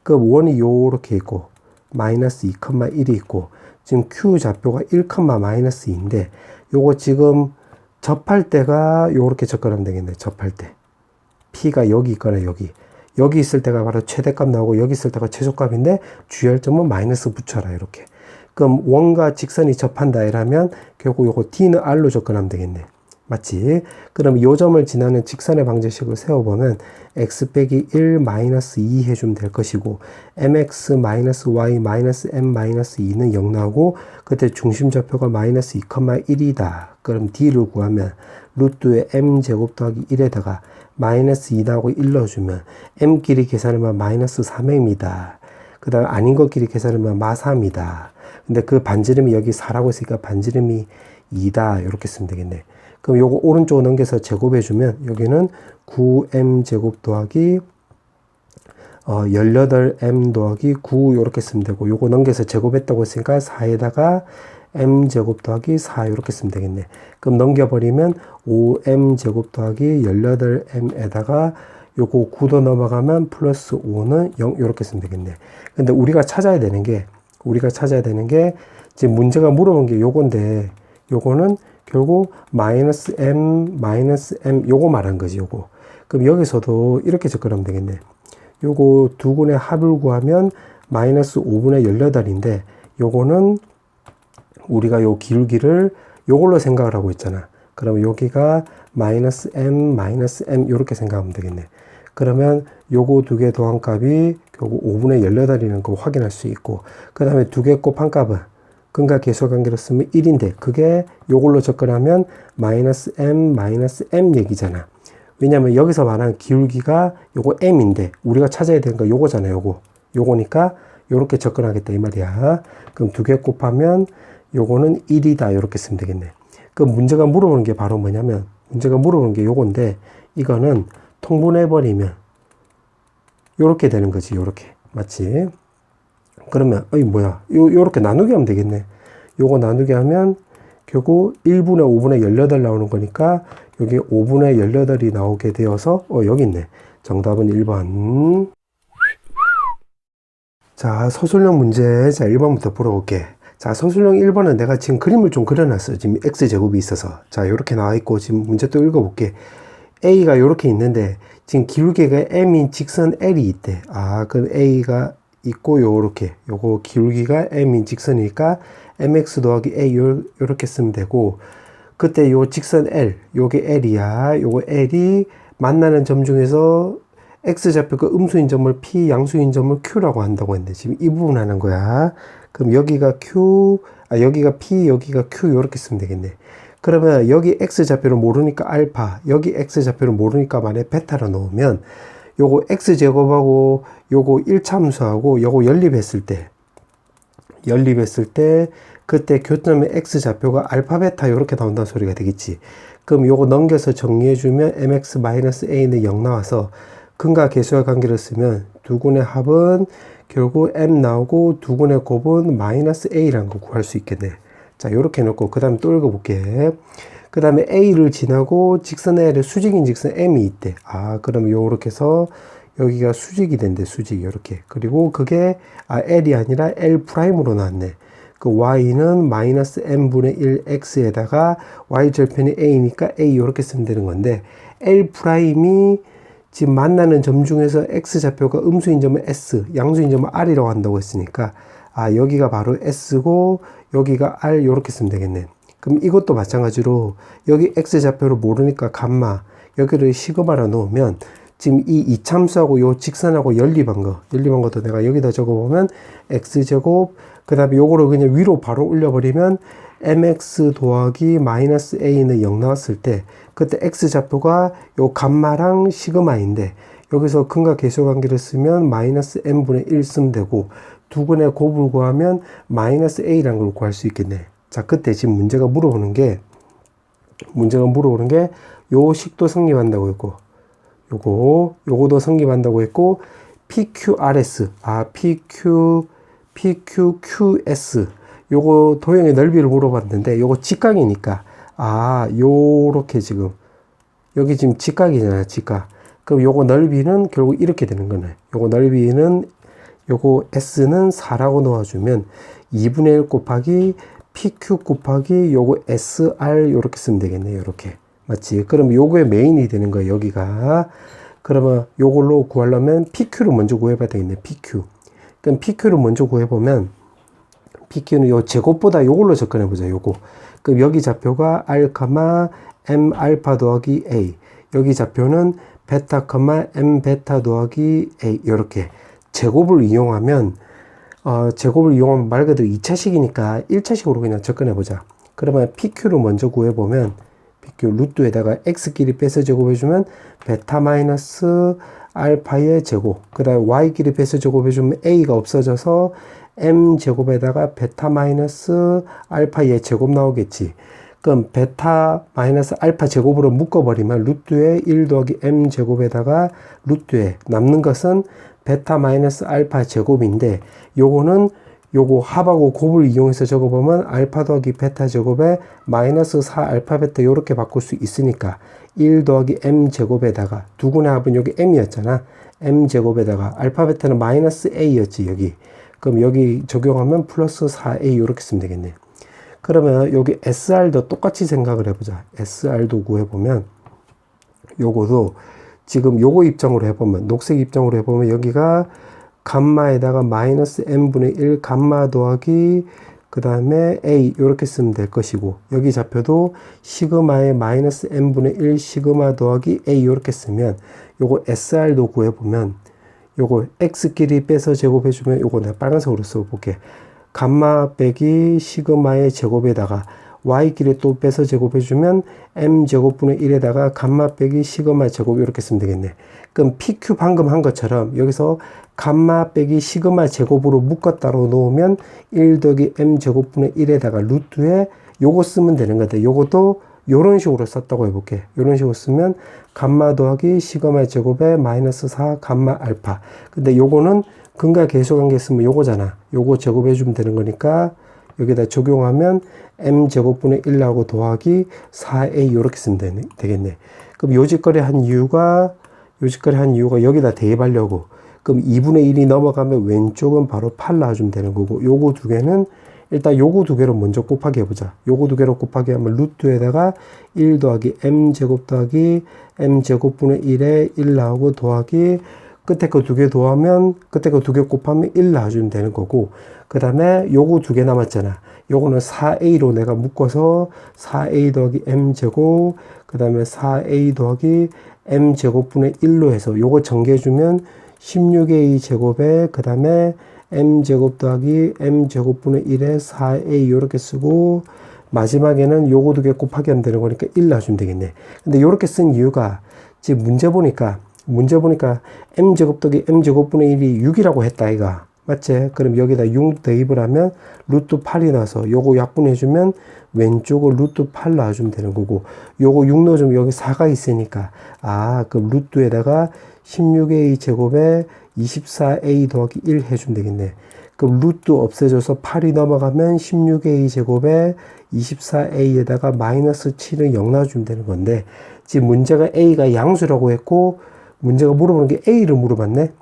그 원이 요렇게 있고 마이너스 2,1이 있고 지금 q 좌표가 1, 마이너스 2인데 요거 지금 접할 때가 요렇게 접근하면 되겠네. 접할 때 p가 여기 있거나 여기 있을 때가 바로 최대값 나오고 여기 있을 때가 최소값인데 주의할 점은 마이너스 붙여라 이렇게. 그럼 원과 직선이 접한다 이라면 결국 요거 d는 r로 접근하면 되겠네. 맞지? 그럼 요 점을 지나는 직선의 방정식을 세워보면 x 빼기 1 마이너스 2 해주면 될 것이고 mx 마이너스 y 마이너스 m 마이너스 2는 0 나오고 그때 중심좌표가 마이너스 2,1이다. 그럼 d를 구하면 루트의 m제곱 더하기 1에다가 마이너스 2 나오고 1 넣어주면 m 길이 계산하면 마이너스 3m이다. 그 다음에 아닌 것끼리 계산하면 마3이다. 근데 그 반지름이 여기 4라고 했으니까 반지름이 2다. 이렇게 쓰면 되겠네. 그럼 요거 오른쪽으로 넘겨서 제곱해주면 여기는 9m 제곱 더하기 18m 더하기 9 이렇게 쓰면 되고, 요거 넘겨서 제곱했다고 했으니까 4에다가 m 제곱 더하기 4 이렇게 쓰면 되겠네. 그럼 넘겨버리면 5m 제곱 더하기 18m에다가 요거 9도 넘어가면 플러스 5는 0 이렇게 쓰면 되겠네. 근데 우리가 찾아야 되는 게 지금 문제가 물어본 게 요건데, 요거는 결국 마이너스 m 요거 말한 거지, 요거. 그럼 여기서도 이렇게 접근하면 되겠네. 요거 두 군의 합을 구하면 마이너스 5분의 18인데, 요거는 우리가 요 기울기를 요걸로 생각을 하고 있잖아. 그러면 여기가 마이너스 m 요렇게 생각하면 되겠네. 그러면 요거 두 개 더한 값이 결국 5분의 18이라는 거 확인할 수 있고, 그 다음에 두 개 곱한 값은 근과 계수와 관계로 쓰면 1인데, 그게 요걸로 접근하면 마이너스 m 얘기잖아. 왜냐면 여기서 말하는 기울기가 요거 m인데 우리가 찾아야 되는 거 요거잖아요. 요거니까 요렇게 접근하겠다 이 말이야. 그럼 두 개 곱하면 요거는 1이다 이렇게 쓰면 되겠네. 그 문제가 물어보는 게 바로 뭐냐면, 문제가 물어보는 게 요건데, 이거는 통분해버리면 요렇게 되는 거지. 요렇게 맞지? 그러면 요렇게 나누기 하면 되겠네. 요거 나누기 하면 결국 1분의 5분의 18 나오는 거니까 여기 5분의 18이 나오게 되어서 여기 있네. 정답은 1번. 자, 서술형 문제. 자, 1번부터 풀어볼게. 자, 서술형 1번은 내가 지금 그림을 좀 그려놨어요. 지금 x제곱이 있어서. 자, 요렇게 나와있고, 지금 문제 또 읽어볼게. a가 요렇게 있는데, 지금 기울기가 m인 직선 l이 있대. 그럼 a가 있고, 요거 기울기가 m인 직선이니까 mx 더하기 a 요렇게 쓰면 되고, 그때 요 직선 l, 요게 l이야. 요거 l이 만나는 점 중에서 x좌표가 음수인 점을 p, 양수인 점을 q라고 한다고 했는데, 지금 이 부분 하는 거야. 그럼 여기가 q, 여기가 p, 여기가 q 이렇게 쓰면 되겠네. 그러면 여기 x좌표를 모르니까 알파, 여기 x좌표를 모르니까 만약에 베타로 놓으면 요거 x제곱하고 요거 1차함수하고 요거 연립했을 때 그때 교점의 x좌표가 알파, 베타 이렇게 나온다는 소리가 되겠지. 그럼 요거 넘겨서 정리해주면 mx-a는 0 나와서 근과 계수와 관계를 쓰면 두 군의 합은 결국 m 나오고 두 군의 곱은 마이너스 a라는 거 구할 수 있겠네. 자, 요렇게 놓고 그 다음에 또 읽어볼게. 그 다음에 a를 지나고 직선 L에 수직인 직선 m이 있대. 그럼 요렇게 해서 여기가 수직이 된대. 수직 요렇게. 그리고 그게 l이 아니라 L'으로 나왔네. 그 y는 마이너스 m분의 1 x에다가 y절편이 a니까 a 요렇게 쓰면 되는 건데, L'이 지금 만나는 점 중에서 x좌표가 음수인 점은 s, 양수인 점은 r이라고 한다고 했으니까 여기가 바로 s고 여기가 r 이렇게 쓰면 되겠네. 그럼 이것도 마찬가지로 여기 x좌표를 모르니까 감마, 여기를 시그마로 놓으면 지금 이 이참수하고 요 직선하고 연립한 것도 내가 여기다 적어보면 x제곱, 그 다음에 요거를 그냥 위로 바로 올려버리면 mx 더하기 마이너스 a는 0 나왔을 때 그때 x좌표가 요 감마랑 시그마인데, 여기서 근과 계수 관계를 쓰면 마이너스 m분의 1 쓰면 되고, 두 근의 곱을 구하면 마이너스 a라는 걸 구할 수 있겠네. 자, 그때 지금 문제가 물어보는 게 요 식도 성립한다고 했고, 요거도 성립한다고 했고, PQRS, PQQS, 요거 도형의 넓이를 물어봤는데, 요거 직각이니까, 요렇게 지금, 여기 지금 직각이잖아요, 직각. 그럼 요거 넓이는 결국 이렇게 되는 거네. 요거 넓이는, 요거 S는 4라고 넣어주면, 2분의 1 곱하기 PQ 곱하기 요거 SR 요렇게 쓰면 되겠네, 요렇게. 맞지? 그럼 요거의 메인이 되는 거예요, 여기가. 그러면 요걸로 구하려면 PQ를 먼저 구해봐야 되겠네, PQ. 그럼 PQ를 먼저 구해보면, PQ는 요 제곱보다 요걸로 접근해보자, 요거. 그럼 여기 좌표가 R, M 알파 더하기 A. 여기 좌표는 베타, M 베타 더하기 A. 요렇게. 제곱을 이용하면 말 그대로 2차식이니까 1차식으로 그냥 접근해보자. 그러면 PQ를 먼저 구해보면, PQ 루트에다가 X끼리 빼서 제곱해주면, 베타 마이너스 알파의 제곱, 그 다음에 y끼리 배수 제곱해주면 a가 없어져서 m 제곱에다가 베타 마이너스 알파의 제곱 나오겠지. 그럼 베타 마이너스 알파 제곱으로 묶어버리면 루트에 1 더하기 m 제곱에다가 루트에 남는 것은 베타 마이너스 알파 제곱인데, 요거는 요거 합하고 곱을 이용해서 적어보면 알파 더하기 베타 제곱에 마이너스 4 알파 베타 요렇게 바꿀 수 있으니까 1 더하기 m 제곱에다가 두분의 합은 여기 m이었잖아. m 제곱에다가 알파 베타는 마이너스 a였지 여기. 그럼 여기 적용하면 플러스 4a 요렇게 쓰면 되겠네. 그러면 여기 SR도 똑같이 생각을 해보자. SR도 구해보면 요거도 지금 요거 입장으로 해보면, 녹색 입장으로 해보면 여기가 감마에다가 마이너스 n분의 1 감마 더하기 그 다음에 a 요렇게 쓰면 될 것이고, 여기 좌표도 시그마에 마이너스 n분의 1 시그마 더하기 a 요렇게 쓰면 요거 SR도 구해보면 요거 x끼리 빼서 제곱해주면 요거 내가 빨간색으로 써볼게. 감마 빼기 시그마의 제곱에다가 y끼리 또 빼서 제곱해주면 m제곱분의 1에다가 감마 빼기 시그마 제곱 이렇게 쓰면 되겠네. 그럼 PQ 방금 한 것처럼 여기서 감마 빼기 시그마 제곱으로 묶었다로 놓으면 1 더하기 m제곱분의 1에다가 루트에 요거 쓰면 되는 건데, 요것도 요런 식으로 썼다고 해볼게. 요런 식으로 쓰면 감마 더하기 시그마 제곱에 마이너스 4 감마 알파. 근데 요거는 근과 계수관계 쓰면 요거잖아. 요거 제곱해주면 되는 거니까 여기다 적용하면 m제곱분의 1하고 더하기 4a 요렇게 쓰면 되겠네. 그럼 요짓거리 한 이유가 여기다 대입하려고. 그럼 2분의 1이 넘어가면 왼쪽은 바로 8 놔주면 되는 거고, 요거 두 개는 일단 요거 두 개로 먼저 곱하기 해보자. 요거 두 개로 곱하기 하면 루트에다가 1 더하기 m제곱 더하기 m제곱분의 1에 1 나오고 더하기 끝에 거 두 개 더하면 끝에 거 두 개 곱하면 1 나와주면 되는 거고, 그 다음에 요거 두 개 남았잖아. 요거는 4a로 내가 묶어서 4a 더하기 m제곱 그 다음에 4a 더하기 m제곱분의 1로 해서 요거 전개해주면 16a 제곱에 그 다음에 m제곱 더하기 m제곱분의 1에 4a 요렇게 쓰고, 마지막에는 요거 두 개 곱하기 하면 되는 거니까 1 놔주면 되겠네. 근데 요렇게 쓴 이유가 지금 문제 보니까 m제곱 더하기 m제곱분의 1이 6이라고 했다 이가 맞지? 그럼 여기다 6 대입을 하면 루트 8이 나서 요거 약분해주면 왼쪽을 루트 8 놔주면 되는 거고, 요거 6 넣어주면 여기 4가 있으니까 그럼 루트에다가 16a 제곱에 24a 더하기 1 해주면 되겠네. 그럼 루트 없애줘서 8이 넘어가면 16a 제곱에 24a에다가 마이너스 7은 0 놔주면 되는 건데, 지금 문제가 a가 양수라고 했고 문제가 물어보는 게 a를 물어봤네.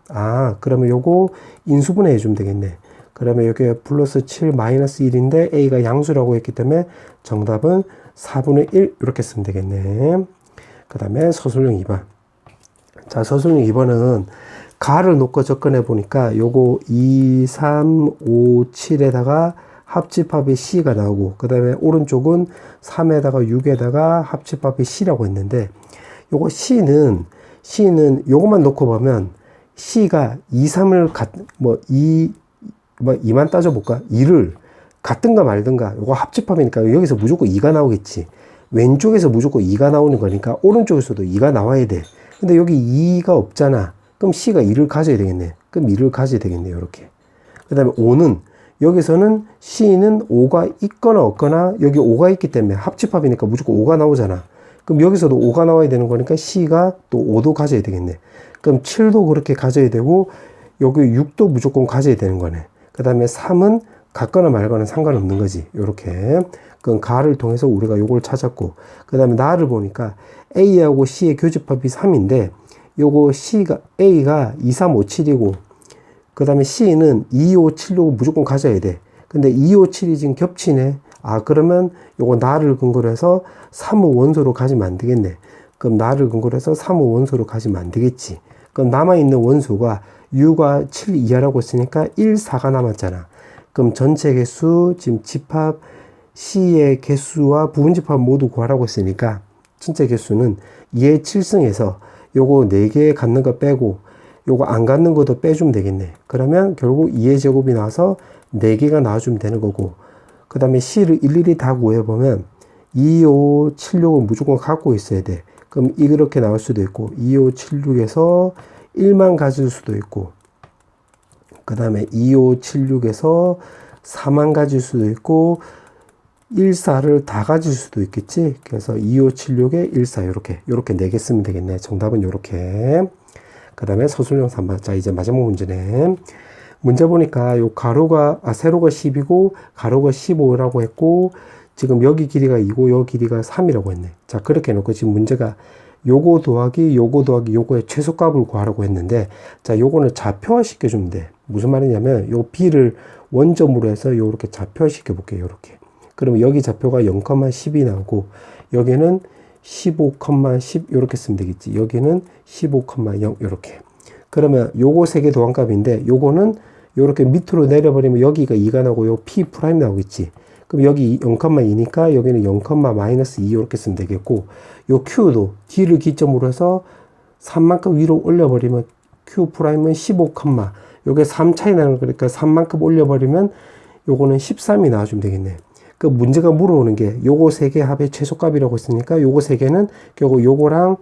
그러면 요거 인수분해 해주면 되겠네. 그러면 여기 플러스 7 마이너스 1인데 a가 양수라고 했기 때문에 정답은 4분의 1 이렇게 쓰면 되겠네. 그 다음에 서술형 2번. 자, 서술형 2번은 가를 놓고 접근해 보니까 요거 2, 3, 5, 7에다가 합집합이 C가 나오고, 그 다음에 오른쪽은 3에다가 6에다가 합집합이 C라고 했는데, 요거 C는 요것만 놓고 보면 C가 2, 3을 2만 따져볼까? 2를 같든가 말든가, 요거 합집합이니까 여기서 무조건 2가 나오겠지. 왼쪽에서 무조건 2가 나오는 거니까 오른쪽에서도 2가 나와야 돼. 근데 여기 2가 없잖아. 그럼 C가 2를 가져야 되겠네. 그럼 2를 가져야 되겠네. 요렇게. 그 다음에 5는 여기서는 C는 5가 있거나 없거나, 여기 5가 있기 때문에 합집합이니까 무조건 5가 나오잖아. 그럼 여기서도 5가 나와야 되는 거니까 C가 또 5도 가져야 되겠네. 그럼 7도 그렇게 가져야 되고, 여기 6도 무조건 가져야 되는 거네. 그 다음에 3은 같거나 말거나 상관없는 거지. 요렇게. 그럼 가를 통해서 우리가 요걸 찾았고, 그 다음에 나를 보니까 A하고 C의 교집합이 3인데, 요거 A가 2, 3, 5, 7이고, 그 다음에 C는 2, 5, 7로 무조건 가져야 돼. 근데 2, 5, 7이 지금 겹치네. 그러면 요거 나를 근거로 해서 3의 원소로 가지면 안 되겠네. 그럼 나를 근거로 해서 3의 원소로 가지면 안 되겠지. 그럼 남아있는 원소가 6과 7 이하라고 했으니까 1, 4가 남았잖아. 그럼 전체 개수, 지금 집합 C의 개수와 부분집합 모두 구하라고 했으니까 전체 개수는 2의 7승에서 요거 4개 갖는 거 빼고 요거 안 갖는 것도 빼주면 되겠네. 그러면 결국 2의 제곱이 나와서 4개가 나와주면 되는 거고, 그 다음에 C를 일일이 다 구해보면 2, 5, 7, 6은 무조건 갖고 있어야 돼. 그럼 이렇게 나올 수도 있고, 2, 5, 7, 6에서 1만 가질 수도 있고, 그 다음에 2576에서 4만 가질 수도 있고, 14를 다 가질 수도 있겠지. 그래서 2576에 14 요렇게 4개 쓰면 되겠네. 정답은 요렇게. 그 다음에 서술형 3번. 자, 이제 마지막 문제네. 문제 보니까 요 세로가 10이고 가로가 15라고 했고, 지금 여기 길이가 2고 요 길이가 3이라고 했네. 자, 그렇게 해놓고 지금 문제가 요거 더하기 요거의 최소값을 구하라고 했는데, 자, 요거는 좌표화 시켜주면 돼. 무슨 말이냐면 요 b를 원점으로 해서 요렇게 좌표화 시켜볼게요. 요렇게. 그러면 여기 좌표가 0,10이 나오고 여기는 15,10 요렇게 쓰면 되겠지. 여기는 15,0 요렇게. 그러면 요거 세 개 도안값인데 요거는 요렇게 밑으로 내려버리면 여기가 2가 나오고 요 p 프라임 나오겠지. 그럼 여기 0,2니까 여기는 0,-2 이렇게 쓰면 되겠고, 요 q도 d를 기점으로 해서 3만큼 위로 올려버리면 q 프라임은 15, 요게 3 차이 나는 거니까 3만큼 올려버리면 요거는 13이 나와주면 되겠네. 그 문제가 물어오는 게 요거 세 개 합의 최소값이라고 했으니까 요거 세 개는 결국 요거랑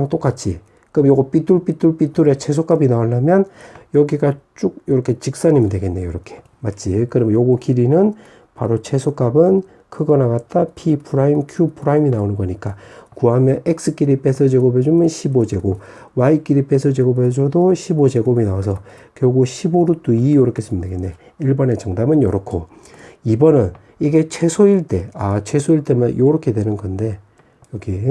똑같지. 그럼 요거 삐뚤의 최소값이 나오려면 여기가 쭉 이렇게 직선이면 되겠네. 요렇게. 맞지? 그럼 요거 길이는 바로 최소값은 크거나 같다 p 프라임 q 프라임이 나오는 거니까 구하면 x끼리 빼서 제곱해주면 15제곱, y끼리 빼서 제곱해줘도 15제곱이 나와서 결국 15루트 2 이렇게 쓰면 되겠네. 1번의 정답은 요렇고, 2번은 이게 최소일 때, 최소일 때면 요렇게 되는 건데, 여기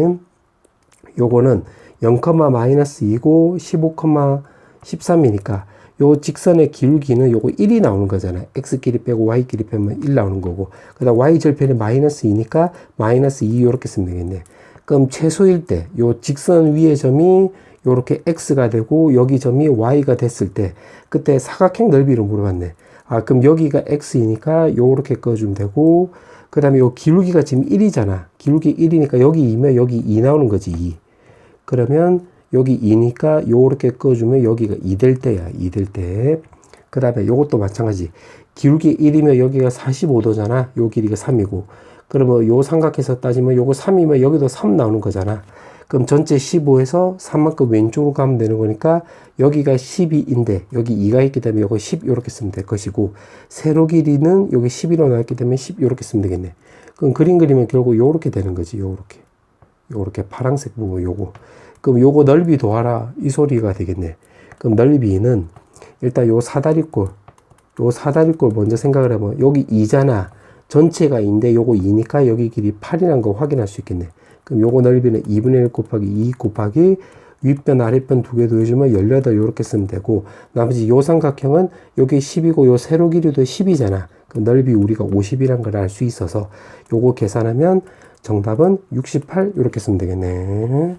요거는 0,-2고 15,13이니까 요 직선의 기울기는 요거 1이 나오는 거잖아. x끼리 빼고 y끼리 빼면 1 나오는 거고, 그 다음 y 절편이 -2니까 -2 이렇게 쓰면 되겠네. 그럼 최소일 때 요 직선 위의 점이 요렇게 x가 되고 여기 점이 y가 됐을 때 그때 사각형 넓이를 물어봤네. 그럼 여기가 x이니까 요렇게 꺼주면 되고, 그 다음에 요 기울기가 지금 1이잖아. 기울기 1이니까 여기 2면 여기 2 나오는 거지. 2. 그러면 여기 2니까 요렇게 꺼주면 여기가 2 될 때야. 2 될 때. 그 다음에 요것도 마찬가지. 기울기 1이면 여기가 45도잖아. 요 길이가 3이고. 그러면 요 삼각해서 따지면 요거 3이면 여기도 3 나오는 거잖아. 그럼 전체 15에서 3만큼 왼쪽으로 가면 되는 거니까 여기가 12인데 여기 2가 있기 때문에 요거 10 요렇게 쓰면 될 것이고, 세로 길이는 여기 11로 나왔기 때문에 10 요렇게 쓰면 되겠네. 그럼 그림 그리면 결국 요렇게 되는 거지. 요렇게 파란색 부분 요거. 그럼 요거 넓이 더하라 이 소리가 되겠네. 그럼 넓이는 일단 요 사다리꼴 먼저 생각을 해보면 여기 2잖아. 전체가 2인데 요거 2니까 여기 길이 8이라는 거 확인할 수 있겠네. 그럼 요거 넓이는 2분의 1 곱하기 2 곱하기 윗변 아랫변 두 개 더해주면 18 요렇게 쓰면 되고, 나머지 요 삼각형은 여기 10이고 요 세로 길이도 10이잖아. 그 넓이 우리가 50이란 걸 알 수 있어서 요거 계산하면 정답은 68 요렇게 쓰면 되겠네.